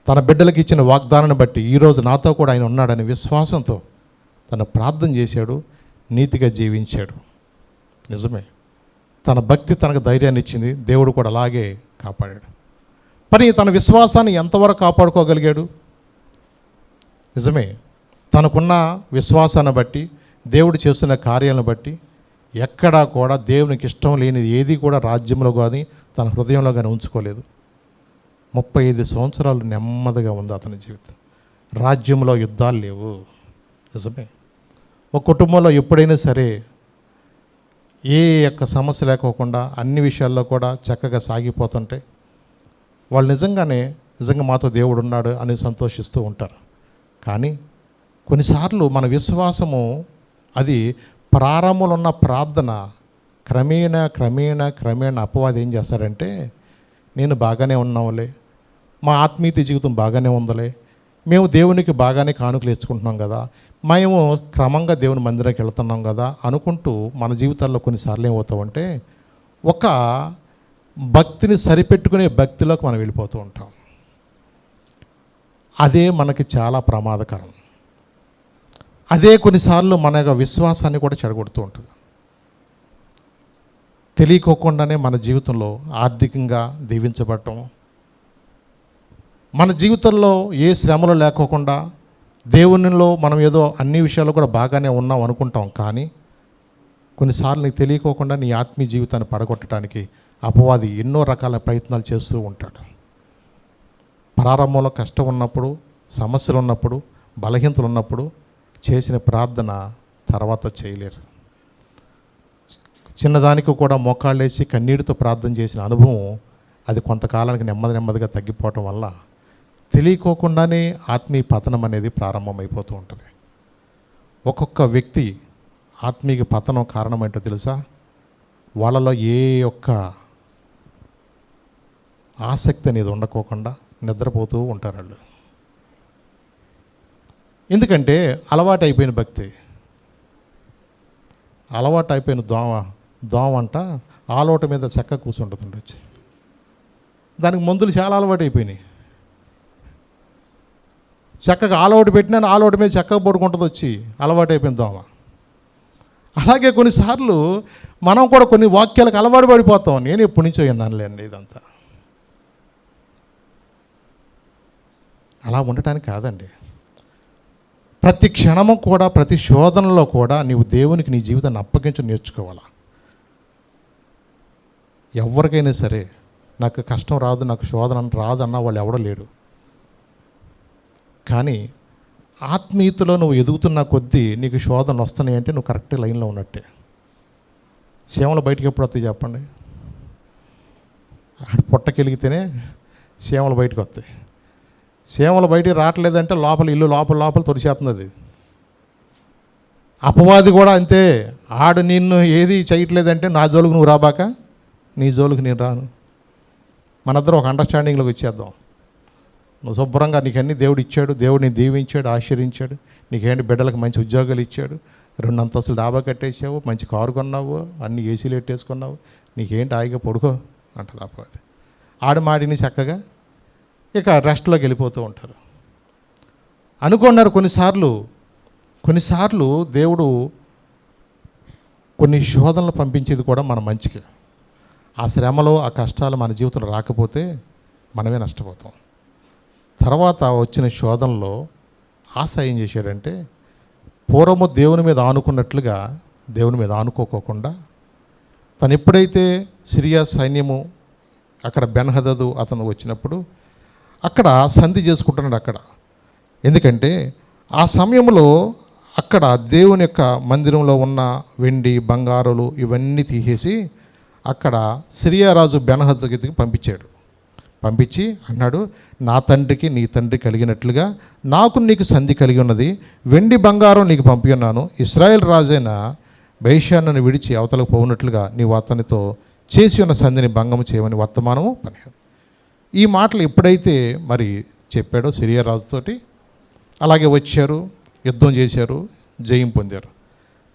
తన బిడ్డలకు ఇచ్చిన వాగ్దానాన్ని బట్టి ఈరోజు నాతో కూడా ఆయన ఉన్నాడని విశ్వాసంతో తను ప్రార్థన చేశాడు, నీతిగా జీవించాడు. నిజమే, తన భక్తి తనకు ధైర్యాన్ని ఇచ్చింది, దేవుడు కూడా అలాగే కాపాడాడు. మరి తన విశ్వాసాన్ని ఎంతవరకు కాపాడుకోగలిగాడు? నిజమే, తనకున్న విశ్వాసాన్ని బట్టి, దేవుడు చేస్తున్న కార్యాలను బట్టి ఎక్కడా కూడా దేవునికి ఇష్టం లేనిది ఏది కూడా రాజ్యంలో కానీ తన హృదయంలో కానీ ఉంచుకోలేదు. 35 సంవత్సరాలు నెమ్మదిగా ఉంది అతని జీవితం. రాజ్యంలో యుద్ధాలు లేవు. నిజమే, ఒక కుటుంబంలో ఎప్పుడైనా సరే ఏ యొక్క సమస్య లేకోకుండా అన్ని విషయాల్లో కూడా చక్కగా సాగిపోతుంటే వాళ్ళు నిజంగా మాతో దేవుడు ఉన్నాడు అని సంతోషిస్తూ ఉంటారు. కానీ కొన్నిసార్లు మన విశ్వాసము అది ప్రారంభంలో ఉన్న ప్రార్థన క్రమేణా అపవాది ఏం చేస్తారంటే, నేను బాగానే ఉన్నాంలే, మా ఆత్మీయత జీవితం బాగానే ఉందలే, మేము దేవునికి బాగానే కానుకలు ఇచ్చుకుంటున్నాం కదా, మేము క్రమంగా దేవుని మందిరానికి వెళ్తున్నాం కదా అనుకుంటూ మన జీవితాల్లో కొన్నిసార్లు ఏమవుతామంటే ఒక భక్తిని సరిపెట్టుకునే భక్తిలోకి మనం వెళ్ళిపోతూ ఉంటాం. అదే మనకి చాలా ప్రమాదకరం. అదే కొన్నిసార్లు మన యొక్క విశ్వాసాన్ని కూడా చెడగొడుతూ ఉంటుంది. తెలియకోకుండానే మన జీవితంలో ఆర్థికంగా దీవించబడటం, మన జీవితంలో ఏ శ్రమలు లేకోకుండా దేవునిలో మనం ఏదో అన్ని విషయాల్లో కూడా బాగానే ఉన్నాం అనుకుంటాం. కానీ కొన్నిసార్లు నీకు తెలియకోకుండా నీ ఆత్మీయ జీవితాన్ని పడగొట్టడానికి అపవాది ఎన్నో రకాల ప్రయత్నాలు చేస్తూ ఉంటాడు. ప్రారంభంలో కష్టం ఉన్నప్పుడు, సమస్యలు ఉన్నప్పుడు, బలహీనతలు ఉన్నప్పుడు చేసిన ప్రార్థన తర్వాత చేయలేరు. చిన్నదానికి కూడా మోకాళ్ళేసి కన్నీటితో ప్రార్థన చేసిన అనుభవం అది కొంతకాలానికి నెమ్మదిగా తగ్గిపోవటం వల్ల తెలియకోకుండానే ఆత్మీయ పతనం అనేది ప్రారంభమైపోతూ ఉంటుంది. ఒక్కొక్క వ్యక్తి ఆత్మీయ పతనం కారణం ఏంటో తెలుసా? వాళ్ళలో ఏ ఒక్క ఆసక్తి అనేది ఉండకోకుండా నిద్రపోతూ ఉంటారు వాళ్ళు. ఎందుకంటే అలవాటు అయిపోయిన భక్తి, అలవాటు అయిపోయిన దోమ అంట ఆలోట మీద చెక్క కూర్చుంటుంది వచ్చి. దానికి మందులు చాలా అలవాటు అయిపోయినాయి. చక్కగా ఆలౌట్ పెట్టినా ఆలౌట్ మీద చక్కగా పడుకుంటుంది వచ్చి, అలవాటు అయిపోయింది దోమ. అలాగే కొన్నిసార్లు మనం కూడా కొన్ని వాక్యాలకు అలవాటు పడిపోతాం. నేను ఎప్పటి నుంచో విన్నానులేండి ఇదంతా. అలా ఉండటానికి కాదండి. ప్రతి క్షణము కూడా, ప్రతి శోధనలో కూడా నీవు దేవునికి నీ జీవితాన్ని అప్పగించి నేర్చుకోవాలా. ఎవరికైనా సరే నాకు కష్టం రాదు, నాకు శోధన రాదు అన్న వాళ్ళు ఎవడో లేడు. కానీ ఆత్మీయతలో నువ్వు ఎదుగుతున్న కొద్దీ నీకు శోధనలు వస్తున్నాయి అంటే నువ్వు కరెక్ట్ లైన్లో ఉన్నట్టే. సీమలు బయటికి ఎప్పుడు వస్తాయి చెప్పండి? పొట్టకెలిగితేనే సీమలు బయటకు వస్తాయి. సీమలు బయటికి రావట్లేదంటే ఇల్లు లోపల తొలిచేస్తుంది అది. అపవాది కూడా అంతే. ఆడు నిన్ను ఏది చేయట్లేదంటే నా జోలుకు నువ్వు రాబాక, నీ జోలుకు నేను రాను, మనందరం ఒక అండర్స్టాండింగ్లోకి వచ్చేద్దాం. నువ్వు శుభ్రంగా నీకన్నీ దేవుడు ఇచ్చాడు, దేవుడిని దీవించాడు, ఆశీర్వించాడు, నీకేంటి బిడ్డలకు మంచి ఉద్యోగాలు ఇచ్చాడు, 2 అంతస్తులు డాబా కట్టేసావు, మంచి కారు కొన్నావు, అన్ని ఏసీలు ఎట్టేసుకున్నావు, నీకేంటి హాయిగా పడుకో అంటది అపవాది. ఆడిమాడిని చక్కగా ఇక రెస్ట్లోకి వెళ్ళిపోతూ ఉంటారు. అనుకున్నారు కొన్నిసార్లు దేవుడు కొన్ని శోధనలు పంపించేది కూడా మన మంచికి. ఆ శ్రమలో, ఆ కష్టాలు మన జీవితంలో రాకపోతే మనమే నష్టపోతాం. తర్వాత వచ్చిన శోధనలో ఆశ ఏం చేశాడంటే, పూర్వము దేవుని మీద ఆనుకున్నట్లుగా దేవుని మీద ఆనుకోకుండా తను ఎప్పుడైతే సిరియా సైన్యము అక్కడ బెన్హదదు అతను వచ్చినప్పుడు అక్కడ సంధి చేసుకుంటున్నాడు అక్కడ. ఎందుకంటే ఆ సమయంలో అక్కడ దేవుని యొక్క మందిరంలో ఉన్న వెండి బంగారులు ఇవన్నీ తీసేసి అక్కడ సిరియా రాజు బెన్హదదుకి పంపించి అన్నాడు, నా తండ్రికి నీ తండ్రి కలిగినట్లుగా నాకు నీకు సంధి కలిగి ఉన్నది, వెండి బంగారం నీకు పంపి ఉన్నాను, ఇశ్రాయేల్ రాజైన బయషాను విడిచి అవతలకు పోవునట్లుగా నీవు అతనితో చేసి ఉన్న సంధిని భంగం చేయమని వర్తమానము పని. ఈ మాటలు ఎప్పుడైతే మరి చెప్పాడో సిరియా రాజుతోటి, అలాగే వచ్చారు, యుద్ధం చేశారు, జయం పొందారు.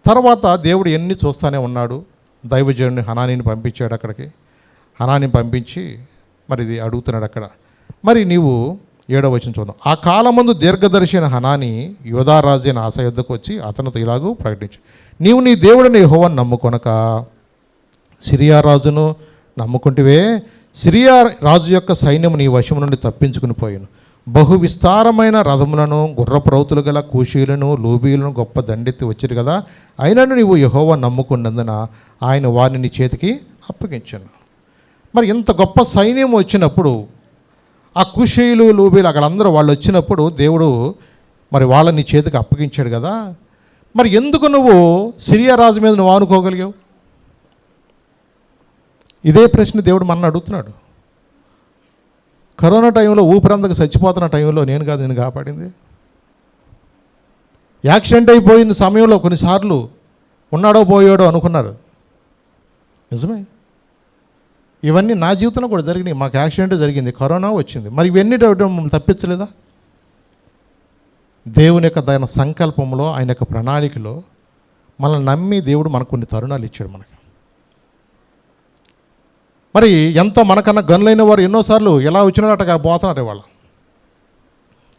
తర్వాత దేవుడు ఎన్ని చూస్తూనే ఉన్నాడు. దైవజనుడిని హనానీని పంపించాడు అక్కడికి. హనానీని పంపించి మరి ఇది అడుగుతున్నాడు అక్కడ, మరి నీవు 7వ వచనం చూద్దాం. ఆ కాలమందు దీర్ఘదర్శి అయిన హనాని యోధారాజు అయిన ఆసా యుద్ధకు వచ్చి అతనితో ఇలాగూ ప్రకటించు, నీవు నీ దేవుడిని యెహోవాను నమ్ముకొనక సిరియా రాజును నమ్ముకుంటివే. సిరియా రాజు యొక్క సైన్యము నీ వశము నుండి తప్పించుకుని పోయాను. బహు విస్తారమైన రథములను గుర్రపు రౌతులు గల కూషీలను లూబీలను గొప్ప దండెత్తి వచ్చిరు కదా, అయినను నీవు యెహోవా నమ్ముకున్నందున ఆయన వారిని నీ చేతికి అప్పగించాను. మరి ఇంత గొప్ప సైన్యం వచ్చినప్పుడు ఆ కుషీలు లూబీలు అక్కడందరూ వాళ్ళు వచ్చినప్పుడు దేవుడు మరి వాళ్ళని చేతికి అప్పగించాడు కదా, మరి ఎందుకు నువ్వు సిరియా రాజు మీద నువ్వు ఆనుకోగలిగావు? ఇదే ప్రశ్న దేవుడు మనల్ని అడుగుతున్నాడు. కరోనా టైంలో ఊపిరందక చచ్చిపోతున్న టైంలో నేను కాదు నేను కాపాడింది. యాక్సిడెంట్ అయిపోయిన సమయంలో కొన్నిసార్లు ఉన్నాడో పోయాడో అనుకున్నారు, నిజమే. ఇవన్నీ నా జీవితంలో కూడా జరిగినాయి. మాకు యాక్సిడెంట్ జరిగింది, కరోనా వచ్చింది, మరి ఇవన్నీ మమ్మల్ని తప్పించలేదా? దేవుని యొక్క దాని సంకల్పంలో, ఆయన యొక్క ప్రణాళికలో మనల్ని నమ్మి దేవుడు మనకు కొన్ని తరుణాలు ఇచ్చాడు మనకి. మరి ఎంతో మనకన్నా గనులైన వారు ఎన్నోసార్లు ఎలా వచ్చినారో అట్లా పోతున్నారు వాళ్ళు.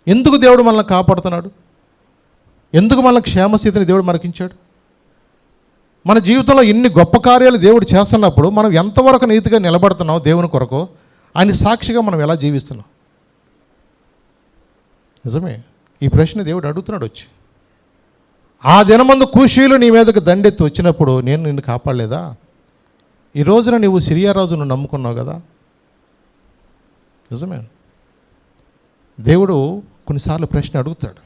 ఎందుకు దేవుడు మనల్ని కాపాడుతున్నాడు? ఎందుకు మనల్ని క్షేమస్థితిని దేవుడు మనకించాడు? మన జీవితంలో ఇన్ని గొప్ప కార్యాలు దేవుడు చేస్తున్నప్పుడు మనం ఎంతవరకు నీతిగా నిలబడుతున్నాం దేవుని కొరకు, ఆయన సాక్షిగా మనం ఎలా జీవిస్తున్నాం? నిజమే, ఈ ప్రశ్న దేవుడు అడుగుతున్నాడు వచ్చి. ఆ దినమందు కూషీలు నీ మీదకు దండెత్తి వచ్చినప్పుడు నేను నిన్ను కాపాడలేదా? ఈ రోజున నువ్వు సిరియా రాజును నమ్ముకున్నావు కదా. నిజమే, దేవుడు కొన్నిసార్లు ప్రశ్న అడుగుతాడు.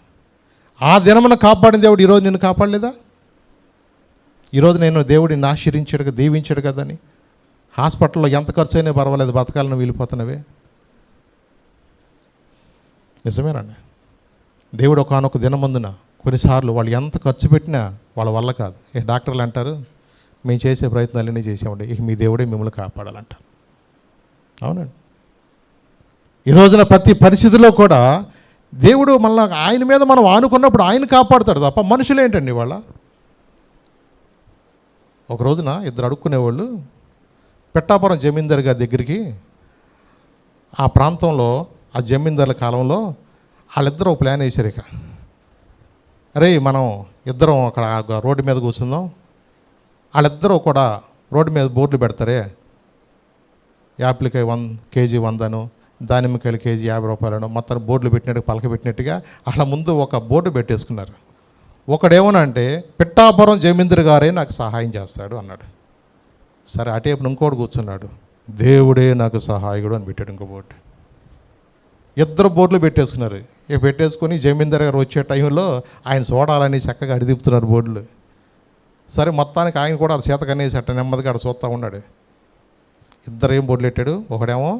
ఆ దినమున కాపాడిన దేవుడు ఈరోజు నిన్ను కాపాడలేదా? ఈరోజు నేను దేవుడిని ఆశీర్వించాడు కదా, దీవించాడు కదా అని హాస్పిటల్లో ఎంత ఖర్చు అయినా పర్వాలేదు బతకాలను వెళ్ళిపోతున్నవే. నిజమేనండి, దేవుడు ఒకానొక దినమందున కొన్నిసార్లు వాళ్ళు ఎంత ఖర్చు పెట్టినా వాళ్ళ వల్ల కాదు. డాక్టర్లు అంటారు మేము చేసే ప్రయత్నాలన్నీ చేసామండి, ఇక మీ దేవుడే మిమ్మల్ని కాపాడాలంటారు. అవునండి, ఈ రోజున ప్రతి పరిస్థితిలో కూడా దేవుడు మళ్ళీ ఆయన మీద మనం ఆనుకున్నప్పుడు ఆయన కాపాడుతాడు తప్ప మనుషులు ఏంటండి వాళ్ళ. ఒక రోజున ఇద్దరు అడుక్కునేవాళ్ళు పెట్టాపురం జమీందారు గారి దగ్గరికి, ఆ ప్రాంతంలో ఆ జమీందారుల కాలంలో వాళ్ళిద్దరూ ఒక ప్లాన్ వేసారు. ఇక అరే మనం ఇద్దరం అక్కడ రోడ్డు మీద కూర్చుందాం, వాళ్ళిద్దరూ కూడా రోడ్డు మీద బోర్డులు పెడతారే, యాపిల్కాయ కేజీ 100, దానిమ్మకాయలు కేజీ 50 రూపాయలను, మొత్తం బోర్డులు పెట్టినట్టు పలక పెట్టినట్టుగా అలా ముందు ఒక బోర్డు పెట్టేసుకున్నారు. ఒకడేమన్నా అంటే పిట్టాపురం జమీందారు గారే నాకు సహాయం చేస్తాడు అన్నాడు. సరే అటేపు ఇంకోటి కూర్చున్నాడు, దేవుడే నాకు సహాయకుడు అని పెట్టాడు ఇంకో బోర్డు. ఇద్దరు బోర్డులు పెట్టేసుకున్నారు. ఇక పెట్టేసుకొని జమీందారు గారు వచ్చే టైంలో ఆయన చూడాలని చక్కగా అడిదిప్పుతున్నారు బోర్డులు. సరే మొత్తానికి ఆయన కూడా చేత కనేసి అట్ట నెమ్మదిగా అక్కడ చూస్తూ ఉన్నాడు. ఇద్దరు ఏం బోర్డులు పెట్టాడు, ఒకడేమో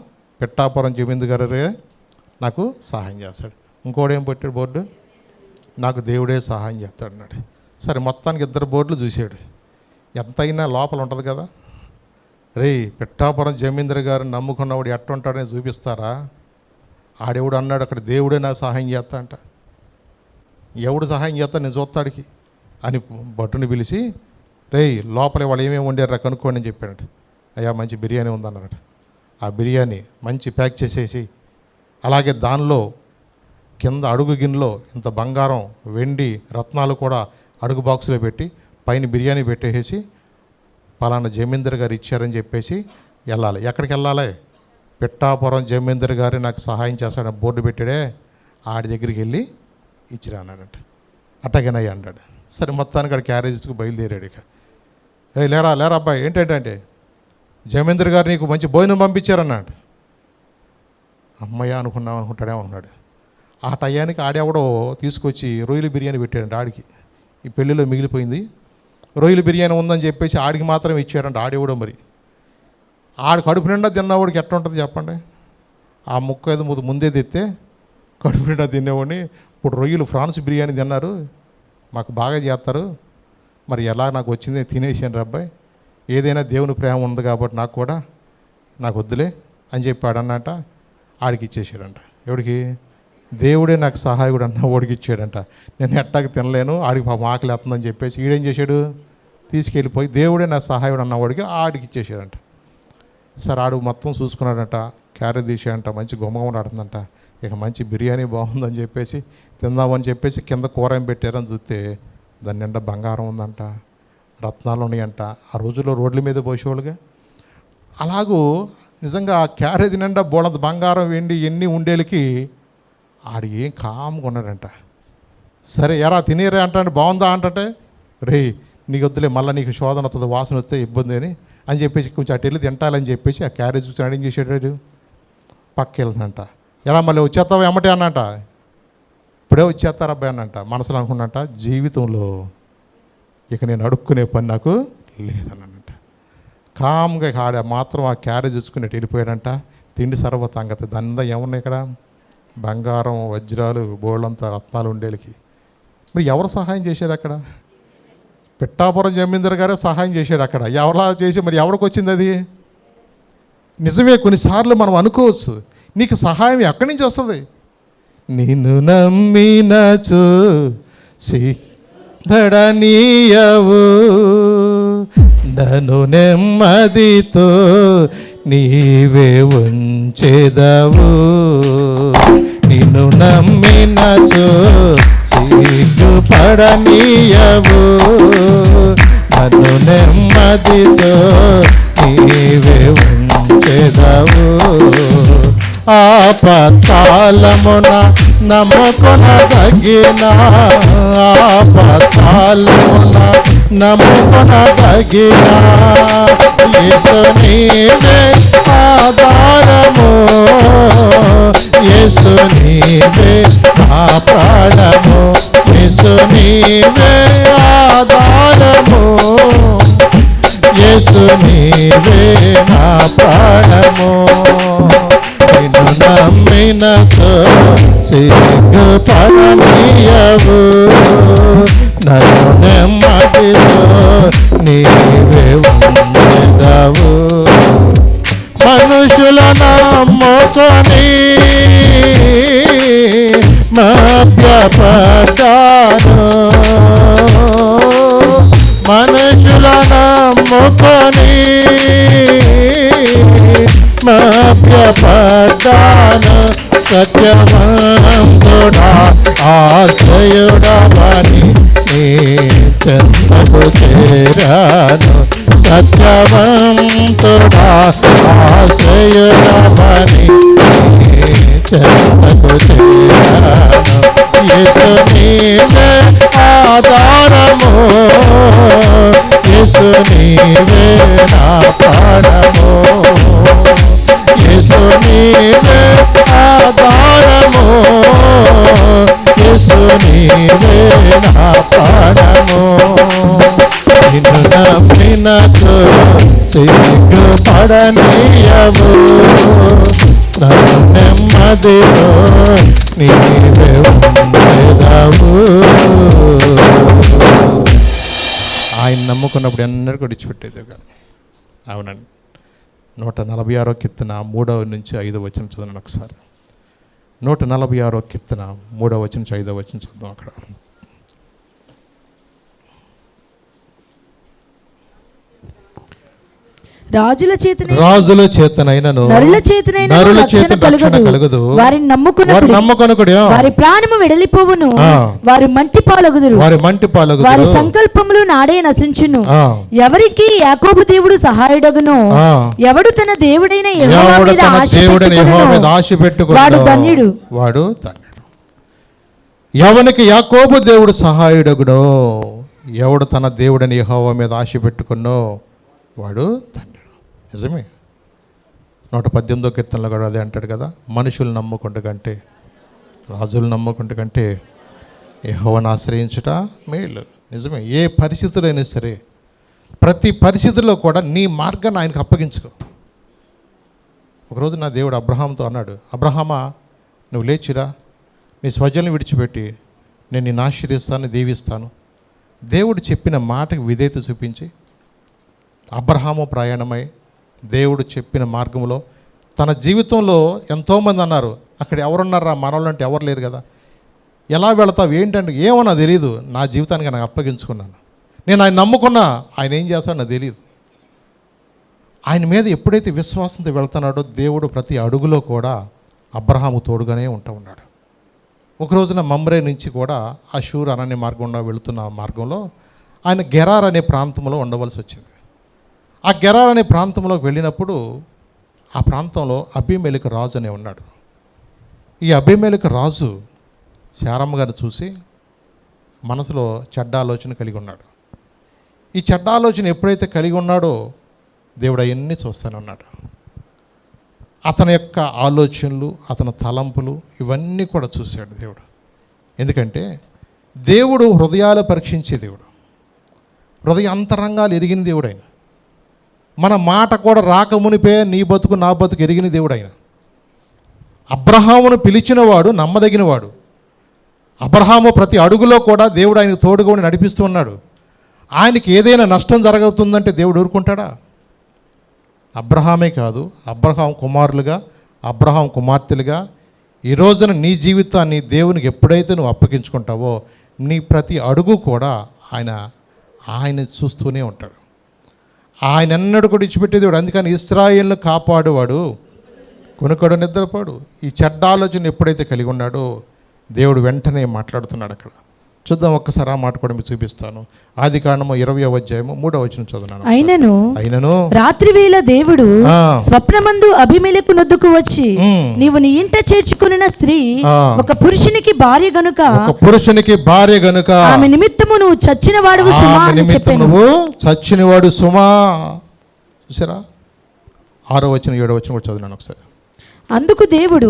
పిట్టాపురం జమీందారు గారే నాకు సహాయం చేస్తాడు, ఇంకోడేం పెట్టాడు బోర్డు, నాకు దేవుడే సహాయం చేస్తాడు అన్నాడు. సరే మొత్తానికి ఇద్దరు బోర్డులు చూశాడు. ఎంతైనా లోపల ఉంటుంది కదా, రే పిట్టాపురం జమీందారు గారు నమ్ముకున్నవాడు ఎట్టుంటాడని చూపిస్తారా? ఆడెవడు అన్నాడు అక్కడ దేవుడే నాకు సహాయం చేస్తా అంట. ఎవడు సహాయం చేస్తా నేను చూస్తాడికి అని భట్టుని పిలిచి, రే లోపల వాళ్ళు ఏమేమి వండారా కనుక్కోండి అని చెప్పాడట. అయ్యా మంచి బిర్యానీ ఉందన్నారట. ఆ బిర్యానీ మంచి ప్యాక్ చేసేసి, అలాగే దానిలో కింద అడుగు గిన్నెలో ఇంత బంగారం వెండి రత్నాలు కూడా అడుగు బాక్సులో పెట్టి పైన బిర్యానీ పెట్టేసి పలానా జమీందారు గారు ఇచ్చారని చెప్పేసి వెళ్ళాలి. ఎక్కడికి వెళ్ళాలి? పిట్టాపురం జమీందారు గారు నాకు సహాయం చేస్తాడని బోర్డు పెట్టాడే, ఆడి దగ్గరికి వెళ్ళి ఇచ్చిరా అన్నాడంట. అట్టగనయ్య అన్నాడు. సరే మొత్తానికి అక్కడ క్యారేజ్ తీసుకు బయలుదేరాడు. ఇక లేరా లేరా అబ్బాయి ఏంటంటే జమీందారు గారు నీకు మంచి భోజనం పంపించారన్నాడు. అమ్మయ్య అనుకుంటాడేమన్నాడు. ఆ టయానికి ఆడెవడో తీసుకొచ్చి రొయ్యల బిర్యానీ పెట్టాడంట ఆడికి. ఈ పెళ్ళిలో మిగిలిపోయింది రొయ్యల బిర్యానీ ఉందని చెప్పేసి ఆడికి మాత్రం ఇచ్చారంట. ఆడెవడో మరి ఆడు కడుపు నిండా తిన్నవాడికి ఎట్లా ఉంటుంది చెప్పండి. ఆ ముక్క ఏదో ముందే తెస్తే కడుపు నిండా తినేవాడిని. ఇప్పుడు రొయ్యలు ఫ్రాన్స్ బిర్యానీ తిన్నారు, మాకు బాగా చేస్తారు, మరి ఎలా నాకు వచ్చింది తినేసాను అబ్బాయి, ఏదైనా దేవుని ప్రేమ ఉంది కాబట్టి నాకు వద్దులే అని చెప్పాడు అన్నట. ఆడికి ఇచ్చేసాడంట. ఎవడికి? దేవుడే నాకు సహాయకుడు అన్న ఓడికి ఇచ్చాడంట. నేను ఎట్టాకి తినలేను, ఆడికి పాపం ఆకలి వేస్తుందని చెప్పేసి ఈడేం చేశాడు, తీసుకెళ్ళిపోయి దేవుడే నాకు సహాయకుడు అన్న వాడికి ఆడికి ఇచ్చేసాడంట. సరే ఆడు మొత్తం చూసుకున్నాడంట. క్యారెట్ తీసేయంట, మంచి గుమగుమలాడుతుందంట. ఇక మంచి బిర్యానీ బాగుందని చెప్పేసి తిందామని చెప్పేసి కింద కూర ఏం పెట్టారని చూస్తే దాని నిండా బంగారం ఉందంట, రత్నాలు ఉన్నాయంట. ఆ రోజుల్లో రోడ్ల మీద పోసేవాళ్ళుగా. అలాగూ నిజంగా ఆ క్యారేజ్ నిండా బోళంత బంగారం వెండి ఎన్ని ఉండేలకి ఆడు ఏం కామ్గా ఉన్నాడంట. సరే ఎరా తినేరే అంటే బాగుందా అంటే, రే నీకు వద్దులే, మళ్ళీ నీకు శోధన వస్తుంది, వాసన వస్తే ఇబ్బంది అని చెప్పేసి కొంచెం అటు వెళ్ళి తింటాలని చెప్పేసి ఆ క్యారేజ్ చూసి ఏం చేసాడు, పక్క వెళ్తుందంట. ఎలా మళ్ళీ వచ్చేస్తావా ఎమ్మటే అన్నంట. ఇప్పుడే వచ్చేస్తారా అబ్బాయి అన్నంట. మనసులో అనుకున్నంట, జీవితంలో ఇక నేను అడుక్కునే పని నాకు లేదన్నంట. కామ్గా ఆడ మాత్రం ఆ క్యారేజ్ చూసుకునేట్టు వెళ్ళిపోయాడంట. తిండి సర్వతంగతి. దాని ఏమున్నాయి ఇక్కడ, బంగారం, వజ్రాలు, బోళ్ళంతా రత్నాలు ఉండేలకి. మరి ఎవరు సహాయం చేసేది అక్కడ? పిట్టాపురం జమీందారు గారే సహాయం చేశాడు అక్కడ. ఎవరా చేసి మరి ఎవరికి వచ్చింది అది? నిజమే, కొన్నిసార్లు మనం అనుకోవచ్చు నీకు సహాయం ఎక్కడి నుంచి వస్తుంది. నిన్ను నమ్మినచో సిద్ధడనీయవు, నన్ను నెమ్మదితో నీవే ఉంచెదవు. నిన్ను నమ్మినచో సిగ్గుపడనీయవు, నన్ను నెమ్మదితో నీవే ఉంచెదవు. ఆపత్కాలమున నమ్ముకొనదగిన, ఆపత్కాలమున నమ్ముకొనదగిన యేసు నీవే ఆధారము, యేసు నీవే నా ప్రాణము, యేసు నీవే ఆధారము, యేసు నీవే నా ప్రాణము. నిన్ను నమ్మినతో సిగ్గుపడనీయవు, నన్ను నెమ్మదితో నీవే ఉంచెదవు. మనుషుల నమ్ముకొని మభ్యపడ్డాను, మనుషుల నమ్ముకొని మభ్యపడ్డాను. సత్యవంతుడా ఆశ్రయుడవని నీ చెంతకు చేరాను, సత్యవంతుడా ఆశ్రయుడవని నీ చెంతకు చేరాను. యేసు నీవే ఆధారము, యేసు నీవే నా ప్రాణము, యేసు నీవే ఆధారము, యేసు నీవే నా ప్రాణము. నిన్ను నమ్మినతో సిగ్గుపడనీయవు, నన్ను నెమ్మదిలో నీవే ఉంచెదవు. ఆయన నమ్ముకున్నప్పుడు ఎన్నడూ విడిచిపెట్టేది కాదు. అవునండి. 146వ కీర్తన 3వ నుంచి 5వ వచనం చదువును ఒకసారి. 146వ కీర్తన 3వ వచనం నుంచి 5వ వచనం చదువు. అక్కడ రాజుల చేతనైనను నరుల చేతన కలుగదు, వారిని నమ్ముకొనకుడి, వారి ప్రాణము వెడలిపోవును, వారి మంటి పాలగుదురు, వారి సంకల్పములు నాడే నశించును. ఎవరికి యాకోబు దేవుడు సహాయుడగునో, ఎవడు తన దేవుడైన యెహోవా మీద ఆశ పెట్టుకొనునో వాడు ధన్యుడు. ఎవనికి యాకోబు దేవుడు సహాయుడగునో, ఎవడు తన దేవుడైన యెహోవా మీద ఆశ పెట్టుకున్నో వాడు ధన్యుడు. నిజమే. 118వ కీర్తనలో కూడా అదే అంటాడు కదా, మనుషులు నమ్ముకుంటే కంటే, రాజులు నమ్ముకుంటే కంటే యెహోవాను ఆశ్రయించుట మేలు. నిజమే. ఏ పరిస్థితులైనా సరే, ప్రతి పరిస్థితుల్లో కూడా నీ మార్గాన్ని ఆయనకు అప్పగించుకో. ఒకరోజు నా దేవుడు అబ్రహాంతో అన్నాడు, అబ్రహామా నువ్వు లేచిరా, నీ స్వజల్ని విడిచిపెట్టి నేను నిన్ను ఆశీర్వదిస్తాను, దీవిస్తాను. దేవుడు చెప్పిన మాటకు విధేయత చూపించి అబ్రహాము ప్రయాణమై దేవుడు చెప్పిన మార్గంలో తన జీవితంలో ఎంతోమంది అన్నారు, అక్కడ ఎవరున్నారా మనోళ్ళు అంటే ఎవరు లేరు కదా, ఎలా వెళతావు ఏంటంటే ఏమో నాకు తెలియదు, నా జీవితానికి నాకు అప్పగించుకున్నాను, నేను ఆయన నమ్ముకున్నా, ఆయన ఏం చేస్తాడో నాకు తెలియదు. ఆయన మీద ఎప్పుడైతే విశ్వాసంతో వెళ్తున్నాడో దేవుడు ప్రతి అడుగులో కూడా అబ్రహాము తోడుగానే ఉంటూ ఉన్నాడు. ఒక రోజున మమ్రే నుంచి కూడా అషూర్ అనే మార్గంలో వెళుతున్న మార్గంలో ఆయన గెరార్ అనే ప్రాంతంలో ఉండవలసి వచ్చింది. ఆ గెరార్ అనే ప్రాంతంలోకి వెళ్ళినప్పుడు ఆ ప్రాంతంలో అబీమెలెకు రాజు అనే ఉన్నాడు. ఈ అబీమెలెకు రాజు శారమ్మ గారిని చూసి మనసులో చెడ్డ ఆలోచన కలిగి ఉన్నాడు. ఈ చెడ్డ ఆలోచన ఎప్పుడైతే కలిగి ఉన్నాడో దేవుడు అవన్నీ చూస్తూనే ఉన్నాడు. అతని యొక్క ఆలోచనలు, అతని తలంపులు ఇవన్నీ కూడా చూశాడు దేవుడు. ఎందుకంటే దేవుడు హృదయాలు పరీక్షించే దేవుడు, హృదయ అంతరంగాలు ఎరిగిన దేవుడు ఆయన. మన మాట కూడా రాకమునిపే నీ బతుకు నా బతుకు ఎరిగిన దేవుడు ఆయన. అబ్రహామును పిలిచినవాడు నమ్మదగినవాడు. అబ్రహాము ప్రతి అడుగులో కూడా దేవుడు ఆయనకు తోడుగా ఉండి నడిపిస్తూ ఉన్నాడు. ఆయనకి ఏదైనా నష్టం జరగవుతుందంటే దేవుడు ఊరుకుంటాడా? అబ్రహామే కాదు, అబ్రహాం కుమారులుగా, అబ్రహాం కుమార్తెలుగా ఈ రోజున నీ జీవితాన్ని దేవునికి ఎప్పుడైతే నువ్వు అప్పగించుకుంటావో నీ ప్రతి అడుగు కూడా ఆయన చూస్తూనే ఉంటాడు. ఆయన ఎన్నడూ కూడా ఇచ్చిపెట్టే దేవుడు. అందుకని ఇశ్రాయేలును కాపాడువాడు కొనుకడు నిద్రపోడు. ఈ చెడ్డ ఆలోచన ఎప్పుడైతే కలిగి ఉన్నాడో దేవుడు వెంటనే మాట్లాడుతున్నాడు. అక్కడ చూద్దాం, ఒక్కసారి ఆ మాట కూడా మీకు చూపిస్తాను. ఆదికాండము 20వ అధ్యాయము 3వ వచనం చదువుతున్నాను. అయినను రాత్రి వేళ దేవుడు స్వప్నమందు అబీమెలెకు నొద్దకు వచ్చి, నీవు నీ ఇంట చేర్చుకున్న స్త్రీ ఒక పురుషునికి భార్య గనుక ఆమె నిమిత్తము నువ్వు చచ్చినవాడు సుమా అని చెప్పాను. చచ్చినవాడు సుమా. చూసారా? 6వ వచనం 7వ వచనం కూడా చదువున్నాను ఒకసారి. అందుకు దేవుడు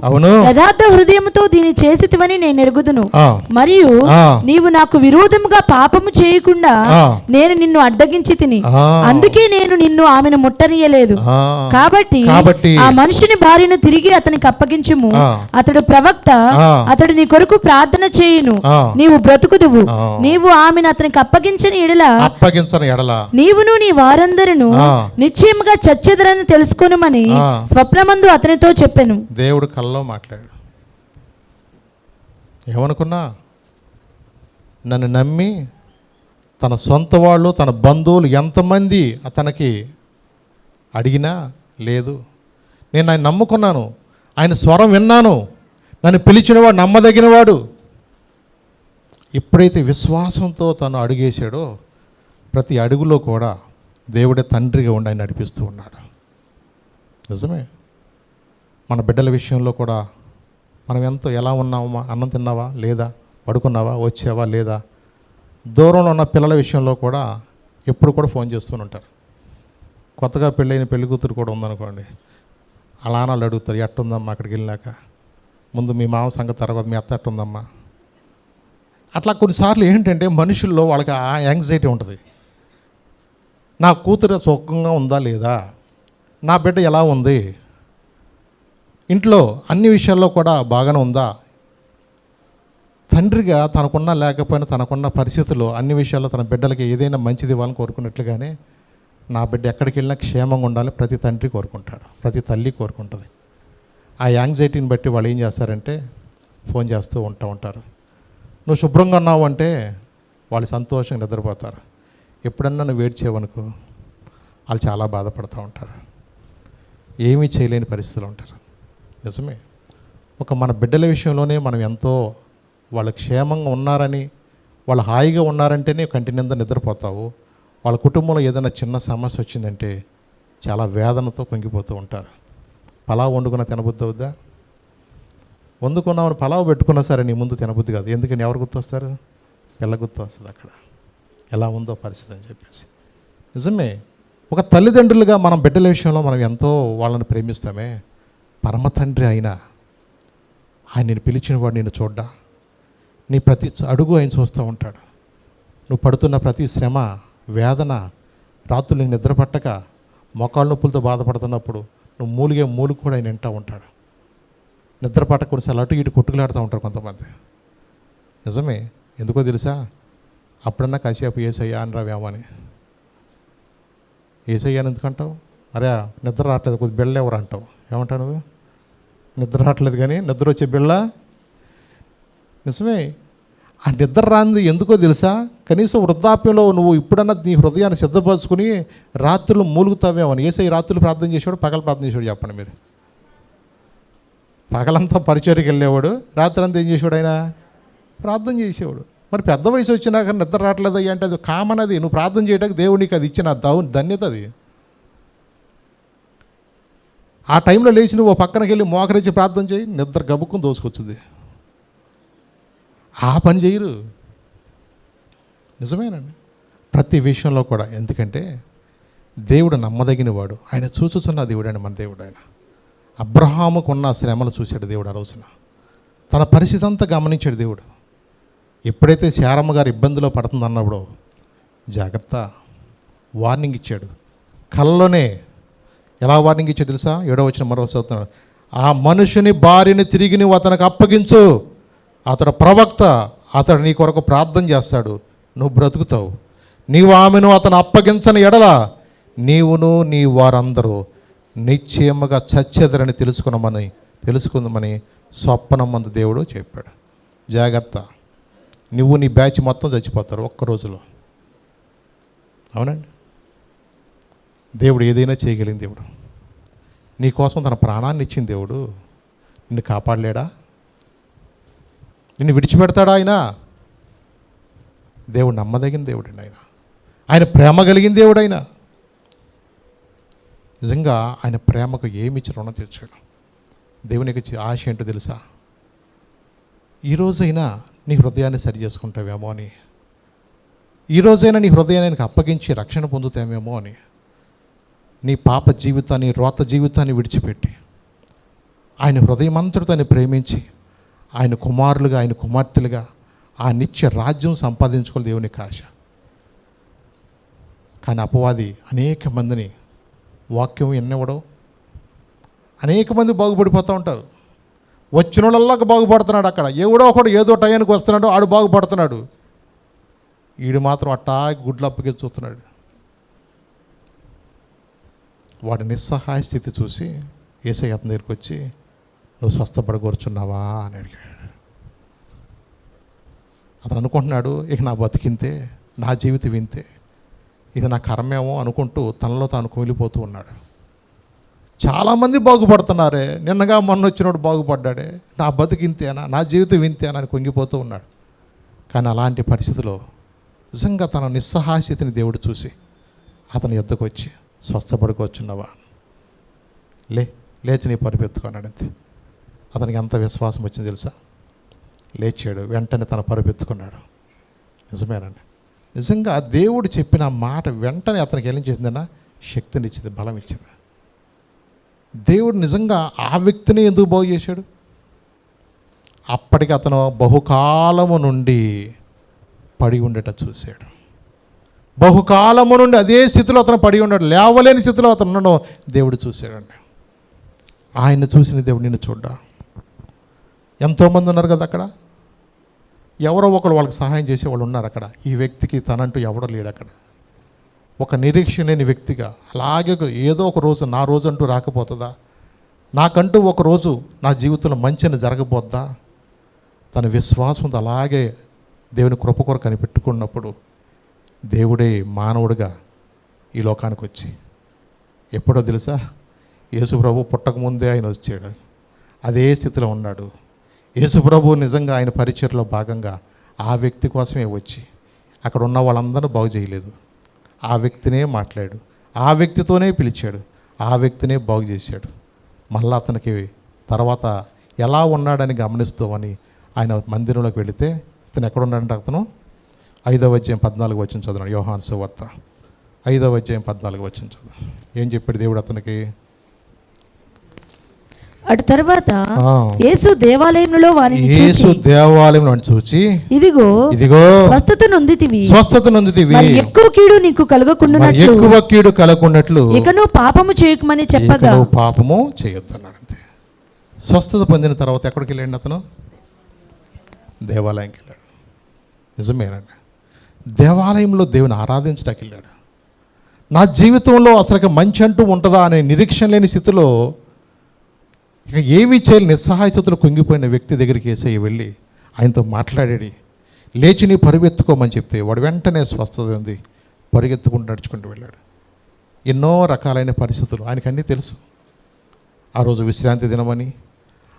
అవును యథార్థ హృదయముతో దీన్ని చేసితివని నేను ఎరుగుదును, మరియు నీవు నాకు విరోధముగా పాపము చేయకుండా నేను నిన్ను అడ్డగించి తిని, అందుకే నేను నిన్ను ఆమెను ముట్టనీయలేదు. కాబట్టి ఆ మనుషుని భార్యను తిరిగి అతనికి అప్పగించుము. అతడు ప్రవక్త, అతడు నీ కొరకు ప్రార్థన చేయును, నీవు బ్రతుకుదువు. నీవు ఆమెను అతనికి అప్పగించని ఎడల నీవును నీ వారందరూ నిశ్చయముగా చచ్చెదరని తెలుసుకొనుమని స్వప్నమందు అతనితో చెప్పాను. దేవుడు కల్లో మాట్లాడు. ఏమనుకున్నా, నన్ను నమ్మి తన సొంత వాళ్ళు, తన బంధువులు ఎంతమంది అతనికి అడిగినా లేదు, నేను ఆయన నమ్ముకున్నాను, ఆయన స్వరం విన్నాను, నన్ను పిలిచినవాడు నమ్మదగినవాడు. ఎప్పుడైతే విశ్వాసంతో తను అడుగేశాడో ప్రతి అడుగులో కూడా దేవుడే తండ్రిగా ఉండి ఆయన నడిపిస్తూ ఉన్నాడు. నిజమే. మన బిడ్డల విషయంలో కూడా మనం ఎలా ఉన్నామా, అన్నం తిన్నావా లేదా, పడుకున్నావా, వచ్చావా లేదా, దూరంలో ఉన్న పిల్లల విషయంలో కూడా ఎప్పుడు కూడా ఫోన్ చేస్తూనే ఉంటారు. కొత్తగా పెళ్ళైన పెళ్లి కూతురు కూడా ఉందనుకోండి, అలా వాళ్ళు అడుగుతారు, ఎట్టుందమ్మా అక్కడికి వెళ్ళాక, ముందు మీ మామ సంగతి తర్వాత మీ అత్త ఎట్టుందమ్మా. అట్లా కొన్నిసార్లు ఏంటంటే మనుషుల్లో వాళ్ళకి ఆ యాంగ్జైటీ ఉంటుంది. నా కూతురు సుఖంగా ఉందా లేదా, నా బిడ్డ ఎలా ఉంది, ఇంట్లో అన్ని విషయాల్లో కూడా బాగానే ఉందా. తండ్రిగా తనకున్న లేకపోయినా తనకున్న పరిస్థితుల్లో అన్ని విషయాల్లో తన బిడ్డలకి ఏదైనా మంచిది ఇవ్వాలని కోరుకున్నట్లుగానే నా బిడ్డ ఎక్కడికి వెళ్ళినా క్షేమంగా ఉండాలని ప్రతి తండ్రి కోరుకుంటాడు, ప్రతి తల్లి కోరుకుంటుంది. ఆ యాంగ్జైటీని బట్టి వాళ్ళు ఏం చేస్తారంటే ఫోన్ చేస్తూ ఉంటారు. నువ్వు శుభ్రంగా ఉన్నావు అంటే వాళ్ళు సంతోషంగా నిద్రపోతారు. ఎప్పుడన్నా నువ్వు వెయిట్ చేయవనుకో వాళ్ళు చాలా బాధపడుతూ ఉంటారు, ఏమీ చేయలేని పరిస్థితులు ఉంటారు. నిజమే. ఒక మన బిడ్డల విషయంలోనే మనం ఎంతో వాళ్ళు క్షేమంగా ఉన్నారని, వాళ్ళు హాయిగా ఉన్నారంటేనే కంటి నింద నిద్రపోతావు. వాళ్ళ కుటుంబంలో ఏదైనా చిన్న సమస్య వచ్చిందంటే చాలా వేదనతో కుంగిపోతూ ఉంటారు. పలావ్ వండుకున్న తినబుద్ధి అవుద్దా? వండుకున్నామని పలావ్ పెట్టుకున్నా సరే నీ ముందు తినబుద్ధి కాదు. ఎందుకని ఎవరు గుర్తొస్తారు? పిల్ల గుర్తు వస్తుంది అక్కడ, ఎలా ఉందో పరిస్థితి అని చెప్పేసి. నిజమే. ఒక తల్లిదండ్రులుగా మనం బిడ్డల విషయంలో మనం ఎంతో వాళ్ళని ప్రేమిస్తామే. పరమ తండ్రి అయినా ఆయన నేను పిలిచిన వాడు నిన్ను చూడ్డా, నీ ప్రతి అడుగు ఆయన చూస్తూ ఉంటాడు. నువ్వు పడుతున్న ప్రతి శ్రమ, వేదన, రాత్రులు నిద్ర పట్టక మోకాళ్ళ నొప్పులతో బాధపడుతున్నప్పుడు నువ్వు మూలిగే కూడా ఆయన వింటూ ఉంటాడు. నిద్ర పట్టక కొన్నిసార్లు అటు ఇటు కొట్టుకులాడుతూ ఉంటారు కొంతమంది. నిజమే. ఎందుకో తెలుసా? అప్పుడన్నా కాసేపు ఏసయ్యా అని రావేమని. ఏసయ్యాని ఎందుకంటావు? అరే నిద్ర రావట్లేదు, కొద్ది బిళ్ళ ఎవరు అంటావు. ఏమంటావు నువ్వు? నిద్ర రావట్లేదు కానీ నిద్ర వచ్చే బిళ్ళ. నిజమే. ఆ నిద్ర రాంది ఎందుకో తెలుసా? కనీసం వృద్ధాప్యంలో నువ్వు ఇప్పుడన్నా నీ హృదయాన్ని సిద్ధపరచుకుని రాత్రులు మూలుగుతావేమో అని. యేసయ్య రాత్రులు ప్రార్థన చేసేవాడు, పగలు ప్రార్థన చేసేవాడు చెప్పండి మీరు? పగలంతా పరిచర్యకి వెళ్ళేవాడు, రాత్రి అంతా ఏం చేసేవాడు? ఆయన ప్రార్థన చేసేవాడు. మరి పెద్ద వయసు వచ్చినాక నిద్ర రావట్లేదు అంటే అది కామన్. అది నువ్వు ప్రార్థన చేయడానికి దేవుడికి అది ఇచ్చిన ధన్యత అది. ఆ టైంలో లేచి నువ్వు పక్కనకి వెళ్ళి మోకరించి ప్రార్థన చేయి, నిద్ర గబుక్కుని దోసుకొచ్చుది. ఆ పని చేయరు. నిజమేనండి, ప్రతి విషయంలో కూడా. ఎందుకంటే దేవుడు నమ్మదగిన వాడు. ఆయన చూచుచున్న దేవుడు అండి మన దేవుడు. ఆయన అబ్రహాముకు ఉన్న శ్రమలు చూశాడు దేవుడు. ఆ రోజున తన పరిస్థితి అంతా గమనించాడు దేవుడు. ఎప్పుడైతే శారమ్మ గారు ఇబ్బందిలో పడుతుందన్నప్పుడు జాగ్రత్త వార్నింగ్ ఇచ్చాడు. కళ్ళలోనే ఎలా వార్నింగ్ ఇచ్చాడు తెలుసా? 7వ వచనం మరో చదువుతున్నాడు. ఆ మనుషుని భార్యని తిరిగి నువ్వు అతనికి అప్పగించు, అతడు ప్రవక్త, అతడు నీ కొరకు ప్రార్థన చేస్తాడు, నువ్వు బ్రతుకుతావు. నీవు ఆమెను అతను అప్పగించని ఎడల నీవును నీ వారందరూ నిశ్చయముగా చచ్చెదరని తెలుసుకుందామని స్వప్నం మందు దేవుడు చెప్పాడు. జాగ్రత్త, నువ్వు నీ బ్యాచ్ మొత్తం చచ్చిపోతారు ఒక్క రోజులో. అవునండి, దేవుడు ఏదైనా చేయగలిగిన దేవుడు. నీ కోసం తన ప్రాణాన్ని ఇచ్చిన దేవుడు నిన్ను కాపాడలేడా? నిన్ను విడిచిపెడతాడా? ఆయన దేవుడు నమ్మదగిన దేవుడు అండి. ఆయన ప్రేమ కలిగిన దేవుడు. ఆయన నిజంగా ఆయన ప్రేమకు ఏమి ఇచ్చి రుణం తీర్చాడు. దేవునికి ఇచ్చే ఆశ ఏంటో తెలుసా? ఈరోజైనా నీ హృదయాన్ని సరి చేసుకుంటావేమో అని, ఈరోజైనా నీ హృదయాన్ని ఆయనకు అప్పగించి రక్షణ పొందుతామేమో అని. నీ పాప జీవితాన్ని, రోత జీవితాన్ని విడిచిపెట్టి ఆయన హృదయమంతటితో ఆయన ప్రేమించి ఆయన కుమారులుగా, ఆయన కుమార్తెలుగా ఆ నిత్య రాజ్యం సంపాదించుకోవాలి దేవునికి ఆశ. కానీ అపవాది అనేక మందిని వాక్యం ఎన్నెవడో అనేక మంది బాగుపడిపోతూ ఉంటారు. వచ్చిన వాళ్ళకి బాగుపడుతున్నాడు. అక్కడ ఎవడో ఒకడు ఏదో టయానికి వస్తున్నాడు, ఆడు బాగుపడుతున్నాడు. వీడు మాత్రం అట్టా గుడ్లు అప్పకి చూస్తున్నాడు. వాడి నిస్సహాయ స్థితి చూసి యేసయ్య అతని దగ్గరికి వచ్చి, నువ్వు స్వస్థపడగోరుచున్నావా అని అడిగాడు. అతను అనుకుంటున్నాడు, ఇక నా బతికింతే, నా జీవితం వింతే, ఇది నా కర్మేమో అనుకుంటూ తనలో తాను కుమిలిపోతూ ఉన్నాడు. చాలామంది బాగుపడుతున్నారే, నిన్నగా మొన్న వచ్చినోడు బాగుపడ్డాడే, నా బతికింతేనా, నా జీవితం వింతేనా అని కుంగిపోతూ ఉన్నాడు. కానీ అలాంటి పరిస్థితిలో నిజంగా తన నిస్సహాయ స్థితిని దేవుడు చూసి అతని యొద్దకు వచ్చి, స్వస్థపడుకోవచ్చున్నావా, లేచి నీ పరుపెత్తుకున్నాడు. అంతే. అతనికి ఎంత విశ్వాసం వచ్చింది తెలుసా? లేచాడు, వెంటనే తన పరుపెత్తుకున్నాడు. నిజమేనండి, నిజంగా దేవుడు చెప్పిన మాట వెంటనే అతనికి ఏం చేసిందన్నా? శక్తినిచ్చింది, బలం ఇచ్చింది. దేవుడు నిజంగా ఆ వ్యక్తిని ఎందుకు బాగు చేశాడు? అప్పటికి అతను బహుకాలము నుండి పడి ఉండేట చూశాడు. బహుకాలము నుండి అదే స్థితిలో అతను పడి ఉన్నాడు, లేవలేని స్థితిలో అతను ఉండడం దేవుడు చూశాడండి. ఆయన చూసిన దేవుడు నిన్ను చూడ్డా. ఎంతోమంది ఉన్నారు కదా అక్కడ, ఎవరో ఒకరు వాళ్ళకి సహాయం చేసేవాళ్ళు ఉన్నారు అక్కడ. ఈ వ్యక్తికి తనంటూ ఎవడో లేడు అక్కడ. ఒక నిరీక్షణ లేని వ్యక్తిగా అలాగే ఏదో ఒక రోజు నా రోజు అంటూ రాకపోతుందా, నాకంటూ ఒక రోజు నా జీవితంలో మంచిని జరగబోద్దా, తన విశ్వాసంతో అలాగే దేవుని కృప కొరకు కనిపెట్టుకున్నప్పుడు దేవుడే మానవుడిగా ఈ లోకానికి వచ్చి, ఎప్పుడో తెలుసా? యేసుప్రభు పుట్టకముందే ఆయన వచ్చాడు, అదే స్థితిలో ఉన్నాడు. యేసుప్రభు నిజంగా ఆయన పరిచర్లో భాగంగా ఆ వ్యక్తి కోసమే వచ్చి అక్కడ ఉన్న వాళ్ళందరూ బాగు చేయలేదు. ఆ వ్యక్తినే మాట్లాడు, ఆ వ్యక్తితోనే పిలిచాడు, ఆ వ్యక్తినే బాగు చేశాడు. మళ్ళీ అతనికి తర్వాత ఎలా ఉన్నాడని గమనిస్తామని ఆయన మందిరంలోకి వెళితే, ఇతను ఎక్కడున్నాడంటే అతను 5వ అధ్యాయం 14 వచనం చదవండి. యోహాను సువార్త 5వ అధ్యాయం 14 వచనం చదువు. ఏం చెప్పాడు దేవుడు అతనికి? అటు తర్వాత యేసు దేవాలయంలో చూచి, ఇదిగో స్వస్థత నొందితివి, ఎక్కువ కీడు నీకు కలగకుండానట్లు ఇకను పాపము చేయకమని చెప్పగా, పాపము చేయొద్దన్నాడు. అంతే. స్వస్థత పొందిన తర్వాత ఎక్కడికి వెళ్ళండి అతను? దేవాలయంకి వెళ్ళాడు. నిజమేనండి, దేవాలయంలో దేవుని ఆరాధించడానికి వెళ్ళాడు. నా జీవితంలో అసలు మంచి అంటూ ఉంటుందా అనే నిరీక్షణ లేని స్థితిలో, ఇక ఏమీ చేయాలి నిస్సహాయ స్థితిలో కుంగిపోయిన వ్యక్తి దగ్గరికి యేసయ్య వెళ్ళి ఆయనతో మాట్లాడాడు. లేచి నీ పరిగెత్తుకోమని చెప్తే వాడు వెంటనే స్వస్థత ఉంది, పరిగెత్తుకుంటూ నడుచుకుంటూ వెళ్ళాడు. ఎన్నో రకాలైన పరిస్థితులు ఆయనకు అన్నీ తెలుసు. ఆ రోజు విశ్రాంతి దినమని,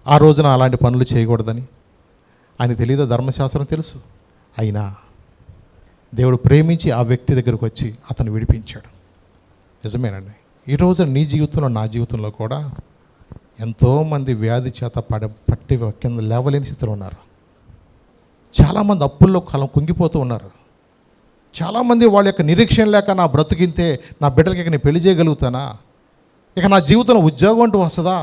ఆ రోజున అలాంటి పనులు చేయకూడదని ఆయన తెలియదు, ధర్మశాస్త్రం తెలుసు. అయినా దేవుడు ప్రేమించి ఆ వ్యక్తి దగ్గరకు వచ్చి అతను విడిపించాడు. నిజమేనండి. ఈరోజు నీ జీవితంలో, నా జీవితంలో కూడా ఎంతోమంది వ్యాధి చేత పట్టి కింద లేవలేని స్థితిలో ఉన్నారు. చాలామంది అప్పుల్లో కుంగిపోతూ ఉన్నారు. చాలామంది వాళ్ళ యొక్క నిరీక్షణ లేక, నా బ్రతుకింతే, నా బిడ్డలకి ఇక నేను పెళ్లి చేయగలుగుతానా, ఇక నా జీవితంలో ఉద్యోగం అంటూ వస్తుందా,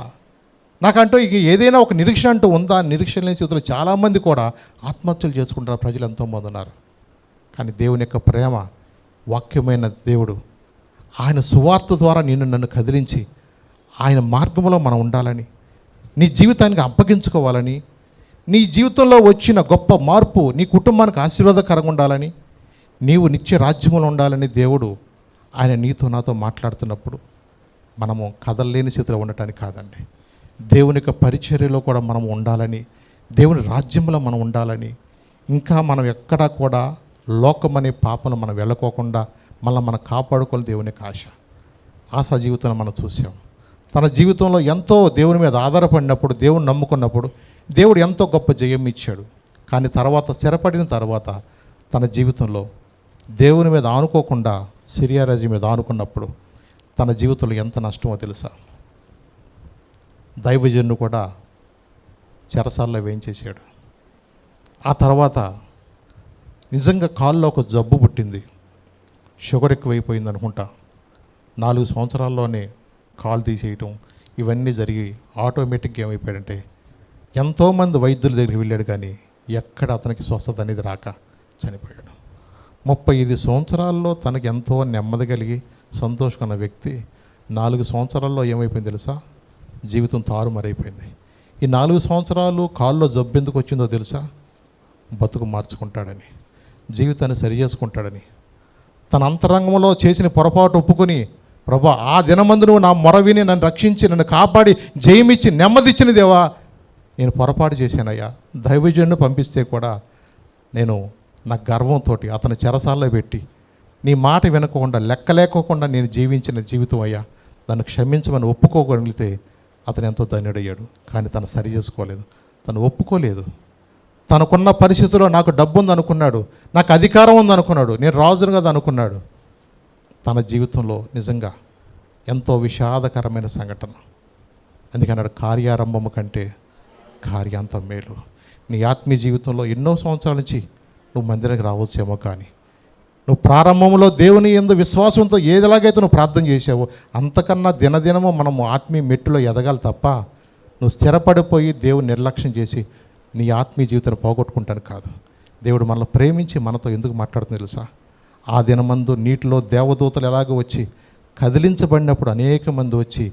నాకంటూ ఇక ఏదైనా ఒక నిరీక్షణ అంటూ ఉందా, నిరీక్షణ లేని స్థితిలో చాలామంది కూడా ఆత్మహత్యలు చేసుకుంటారు. ప్రజలు ఎంతోమంది ఉన్నారు. కానీ దేవుని యొక్క ప్రేమ, వాక్యమైన దేవుడు ఆయన సువార్త ద్వారా నన్ను కదిలించి ఆయన మార్గంలో మనం ఉండాలని, నీ జీవితానికి అప్పగించుకోవాలని, నీ జీవితంలో వచ్చిన గొప్ప మార్పు నీ కుటుంబానికి ఆశీర్వాదకరంగా ఉండాలని, నీవు నిత్య రాజ్యంలో ఉండాలని దేవుడు ఆయన నీతో నాతో మాట్లాడుతున్నప్పుడు మనము కదలలేని స్థితిలో ఉండటానికి కాదండి, దేవుని యొక్క పరిచర్యలో కూడా మనం ఉండాలని, దేవుని రాజ్యంలో మనం ఉండాలని, ఇంకా మనం ఎక్కడా కూడా లోకమనే పాపను మనం వెళ్ళకోకుండా మనం కాపాడుకోవాలి. దేవుని యొక్క ఆశ జీవితంలో మనం చూసాం. తన జీవితంలో ఎంతో దేవుని మీద ఆధారపడినప్పుడు, దేవుని నమ్ముకున్నప్పుడు దేవుడు ఎంతో గొప్ప జయం ఇచ్చాడు. కానీ తర్వాత స్థిరపడిన తర్వాత తన జీవితంలో దేవుని మీద ఆనుకోకుండా సిరియా రాజ్యం మీద ఆనుకున్నప్పుడు తన జీవితంలో ఎంత నష్టమో తెలుసా. దైవజనుడు కూడా చెరసాల్లో వేయించేశాడు. ఆ తర్వాత నిజంగా కాల్లో ఒక జబ్బు పుట్టింది, షుగర్ ఎక్కువైపోయింది అనుకుంటా. 4 సంవత్సరాల్లోనే కాలు తీసేయటం ఇవన్నీ జరిగి ఆటోమేటిక్గా ఏమైపోయాడంటే ఎంతోమంది వైద్యుల దగ్గరికి వెళ్ళాడు, కానీ ఎక్కడ అతనికి స్వస్థత అనేది రాక చనిపోయాడు. 35 సంవత్సరాల్లో తనకి ఎంతో నెమ్మది కలిగి సంతోషకున్న వ్యక్తి 4 సంవత్సరాల్లో ఏమైపోయింది తెలుసా, జీవితం తారుమారైపోయింది. ఈ 4 సంవత్సరాలు కాల్లో జబ్బు ఎందుకు వచ్చిందో తెలుసా, బతుకు మార్చుకుంటాడని, జీవితాన్ని సరి చేసుకుంటాడని, తన అంతరంగంలో చేసిన పొరపాటు ఒప్పుకొని, ప్రభా ఆ దినమందు నువ్వు నా మొర విని నన్ను రక్షించి నన్ను కాపాడి జయమిచ్చి నెమ్మదిచ్చిన దేవా, నేను పొరపాటు చేశానయ్యా, దైవజనుడిని పంపిస్తే కూడా నేను నా గర్వంతో అతని చెరసాల్లో పెట్టి నీ మాట వినకుండా లెక్క లేకోకుండా నేను జీవించిన జీవితం అయ్యా, నన్ను క్షమించమని ఒప్పుకోగలిగితే అతను ఎంతో ధన్యుడయ్యాడు. కానీ తను సరి చేసుకోలేదు, తను ఒప్పుకోలేదు. తనకున్న పరిస్థితుల్లో నాకు డబ్బు ఉంది అనుకున్నాడు, నాకు అధికారం ఉంది అనుకున్నాడు, నేను రాజును కదా అనుకున్నాడు. తన జీవితంలో నిజంగా ఎంతో విషాదకరమైన సంఘటన. అందుకన్నాడు కార్యారంభము కంటే కార్యాంతం మేలు. నీ ఆత్మీయ జీవితంలో ఎన్నో సంవత్సరాల నుంచి నువ్వు మందిరానికి రావచ్చేమో, కానీ నువ్వు ప్రారంభంలో దేవుని యందు విశ్వాసంతో ఏదిలాగైతే నువ్వు ప్రార్థన చేసావో అంతకన్నా దినదినము మనము ఆత్మీయ మెట్టులో ఎదగాలి తప్ప నువ్వు స్థిరపడిపోయి దేవుని నిర్లక్ష్యం చేసి నీ ఆత్మీయ జీవితాన్ని పోగొట్టుకుంటాను కాదు. దేవుడు మనల్ని ప్రేమించి మనతో ఎందుకు మాట్లాడుతుంది తెలుసా, ఆ దినమందు నీటిలో దేవదూతలు ఎలాగో వచ్చి కదిలించబడినప్పుడు అనేక మంది వచ్చి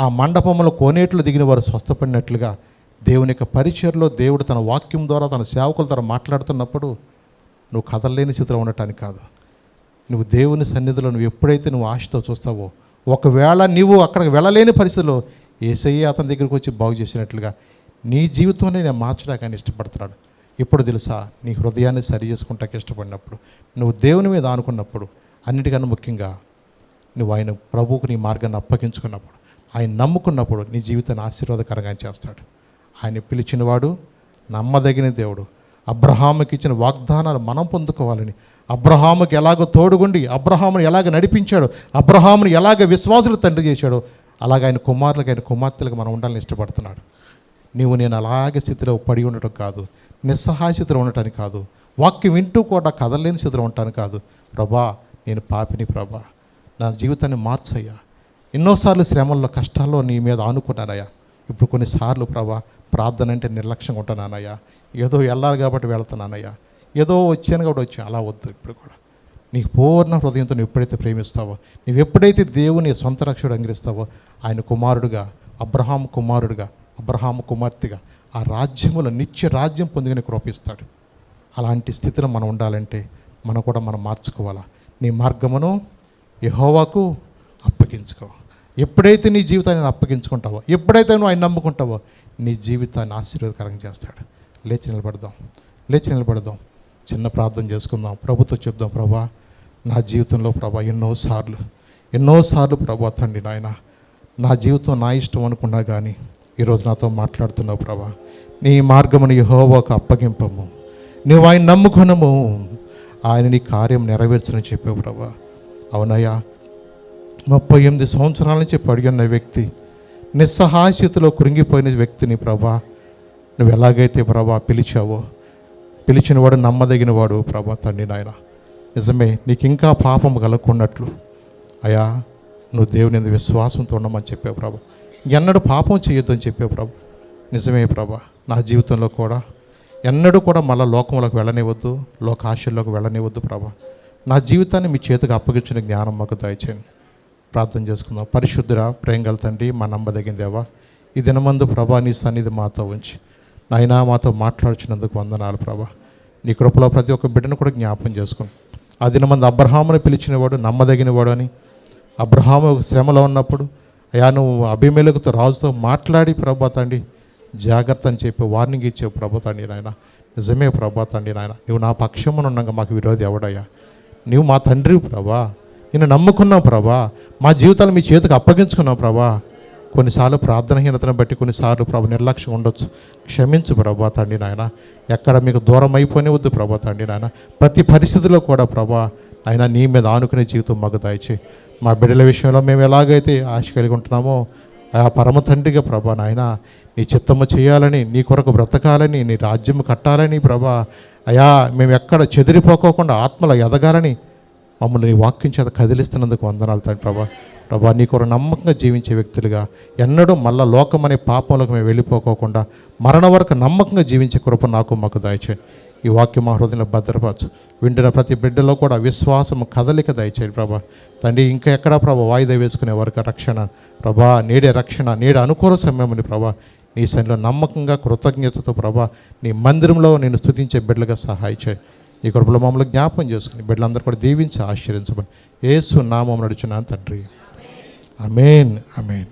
ఆ మండపంలో కోనేట్లు దిగిన వారు స్వస్థపడినట్లుగా దేవుని యొక్క పరిచర్లో దేవుడు తన వాక్యం ద్వారా తన సేవకుల ద్వారా మాట్లాడుతున్నప్పుడు నువ్వు కదలలేని స్థితిలో ఉండటానికి కాదు, నువ్వు దేవుని సన్నిధిలో నువ్వు ఎప్పుడైతే నువ్వు ఆశతో చూస్తావో, ఒకవేళ నువ్వు అక్కడికి వెళ్ళలేని పరిస్థితిలో యేసయ్య అతని దగ్గరికి వచ్చి బాగు చేసినట్లుగా నీ జీవితంలో నేను మార్చడానికి ఆయన ఇష్టపడుతున్నాడు. ఇప్పుడు తెలుసా, నీ హృదయాన్ని సరి చేసుకుంటానికి ఇష్టపడినప్పుడు, నువ్వు దేవుని మీద ఆనుకున్నప్పుడు, అన్నిటికన్నా ముఖ్యంగా నువ్వు ఆయన ప్రభువుకు నీ మార్గాన్ని అప్పగించుకున్నప్పుడు, ఆయన నమ్ముకున్నప్పుడు నీ జీవితాన్ని ఆశీర్వాదకరంగా చేస్తాడు. ఆయన పిలిచినవాడు నమ్మదగిన దేవుడు. అబ్రహాముకి ఇచ్చిన వాగ్దానాలు మనం పొందుకోవాలని, అబ్రహాముకి ఎలాగో తోడుగుండి అబ్రహాముని ఎలాగ నడిపించాడో, అబ్రహాముని ఎలాగ విశ్వాసులు తండ్రి చేశాడో, అలాగ ఆయన కుమారులకు ఆయన కుమార్తెలకు మనం ఉండాలని ఇష్టపడుతున్నాడు. నీవు నేను అలాగే స్థితిలో పడి ఉండటం కాదు, నిస్సహాయ స్థితిలో ఉండటానికి కాదు, వాక్యం వింటూ కూడా కదలలేని స్థితిలో ఉండటానికి కాదు. ప్రభా నేను పాపిని, ప్రభా నా జీవితాన్ని మార్చయ్యా, ఎన్నోసార్లు శ్రమల్లో కష్టాల్లో నీ మీద ఆనుకున్నానయ్యా, ఇప్పుడు కొన్నిసార్లు ప్రభా ప్రార్థన అంటే నిర్లక్ష్యంగా ఉంటున్నానయ్యా, ఏదో వెళ్ళాలి కాబట్టి వెళ్తున్నానయ్యా, ఏదో వచ్చాను కాబట్టి వచ్చాను, అలా వద్దు. ఇప్పుడు కూడా నీకు పూర్ణ హృదయంతో నువ్వు ఎప్పుడైతే ప్రేమిస్తావో, నువ్వు ఎప్పుడైతే దేవుని సొంత రక్షకుడు అంగీకరిస్తావో, ఆయన కుమారుడుగా, అబ్రహాము కుమారుడుగా, అబ్రహాము కుమార్తెగా ఆ రాజ్యములో నిత్య రాజ్యం పొందుకుని కృపిస్తాడు. అలాంటి స్థితిలో మనం ఉండాలంటే మనం కూడా మనం మార్చుకోవాలా. నీ మార్గమును యెహోవాకు అప్పగించుకో. ఎప్పుడైతే నీ జీవితాన్ని అప్పగించుకుంటావో, ఎప్పుడైతే నువ్వు ఆయన నమ్ముకుంటావో, నీ జీవితాన్ని ఆశీర్వాదకరంగా చేస్తాడు. లేచి నిలబడదాం. చిన్న ప్రార్థన చేసుకుందాం. ప్రభుతో చెప్దాం, ప్రభా నా జీవితంలో ప్రభా ఎన్నోసార్లు ప్రభా తండ్రి నాయన నా జీవితం నా ఇష్టం అనుకున్నా కానీ ఈరోజు నాతో మాట్లాడుతున్నావు ప్రభా. నీ మార్గమును యెహోవాకు అప్పగింపము, నువ్వు ఆయన నమ్ముకొనము, ఆయన నీ కార్యం నెరవేర్చని చెప్పావు ప్రభా. అవునయ్యా, 38 సంవత్సరాల నుంచి పడిన్న వ్యక్తి, నిస్సహాయ స్థితిలో కృంగిపోయిన వ్యక్తిని ప్రభా నువ్వు ఎలాగైతే ప్రభా పిలిచావో, పిలిచినవాడు నమ్మదగినవాడు ప్రభా తండ్రి నాయన. నిజమే, నీకు ఇంకా పాపం కలగకున్నట్లు అయ్యా నువ్వు దేవుని యందు విశ్వాసంతో ఉండమని చెప్పావు ప్రభా. ఎన్నడూ పాపం చేయొద్దని చెప్పావు ప్రభా. నిజమే ప్రభా, నా జీవితంలో కూడా ఎన్నడూ కూడా మళ్ళీ లోకంలోకి వెళ్ళనివద్దు, లోక ఆశల్లోకి వెళ్ళనివద్దు ప్రభా. నా జీవితాన్ని మీ చేతికి అప్పగించిన జ్ఞానం మాకు దయచేయండి. ప్రార్థన చేసుకుందాం. పరిశుద్ధుడా, ప్రేమగల తండ్రి, మా నమ్మదగిందేవా, ఈ దినమందు ప్రభా నీ సన్నిధి మాతో ఉంచి నాయనా మాతో మాట్లాడుచున్నందుకు వందనాలు ప్రభా. నీ కృపలో ప్రతి ఒక్క బిడ్డను కూడా జ్ఞాపం చేసుకుని, ఆ దినమందు అబ్రహామును పిలిచినవాడు నమ్మదగినవాడు అని, అబ్రహాము శ్రమలో ఉన్నప్పుడు అయ్యా నువ్వు అబీమెలెకుతో రాజుతో మాట్లాడి ప్రభా తండ్రి జాగ్రత్త అని చెప్పి వార్నింగ్ ఇచ్చావు ప్రభా తండ్రి నాయన. నిజమే ప్రభా తండ్రి నాయన, నువ్వు నా పక్షమున ఉండగా మాకు విరోధి ఎవడయ్యా? నువ్వు మా తండ్రి ప్రభా, నిన్ను నమ్ముకున్నావు ప్రభా, మా జీవితాలు మీ చేతికి అప్పగించుకున్నావు ప్రభా. కొన్నిసార్లు ప్రార్థనహీనతను బట్టి కొన్నిసార్లు ప్రభు నిర్లక్ష్యం ఉండొచ్చు, క్షమించు ప్రభా తండ్రి నాయన. ఎక్కడ మీకు దూరం అయిపోనివద్దు ప్రభా తండ్రి నాయన. ప్రతి పరిస్థితిలో కూడా ప్రభా అయినా నీ మీద ఆనుకునే జీవితం మాకు దయచేయి. మా బిడ్డల విషయంలో మేము ఎలాగైతే ఆశ కలిగి ఉంటున్నామో ఆ పరమ తండ్రిగా ప్రభా నాయన నీ చిత్తము చేయాలని, నీ కొరకు బ్రతకాలని, నీ రాజ్యం కట్టాలని ప్రభా అయా మేము ఎక్కడ చెదిరిపోకోకుండా ఆత్మలో ఎదగాలని మమ్మల్ని నీ వాక్యం చేత కదిలిస్తున్నందుకు వందనాలు తండ్రి ప్రభా. ప్రభా నీ కొరకు నమ్మకంగా జీవించే వ్యక్తులుగా ఎన్నడూ మళ్ళా లోకం అనే పాపంలోకి మేము వెళ్ళిపోకోకుండా మరణ వరకు నమ్మకంగా జీవించే కృప నాకు మాకు దయచేయండి. ఈ వాక్యం మా హృదయంలో భద్రపరచు. వింటున్న ప్రతి బిడ్డలో కూడా విశ్వాసము కదలిక దయచేయండి ప్రభా తండ్రి. ఇంకా ఎక్కడా ప్రభా వాయిదా వేసుకునే వరకు రక్షణ ప్రభా, నేడే రక్షణ, నేడే అనుకూల సమయమని ప్రభా నీ సన్నిధిలో నమ్మకంగా కృతజ్ఞతతో ప్రభా నీ మందిరంలో నేను స్తుతించే బిడ్డలుగా సహాయం చేయి. ఈ కృపలో మమ్మల్ని జ్ఞాపం చేసుకుని బిడ్డలందరూ కూడా దీవించి ఆశీర్వదించమని యేసు నామమున నడుచున్నాను తండ్రి. ఆమేన్, ఆమేన్.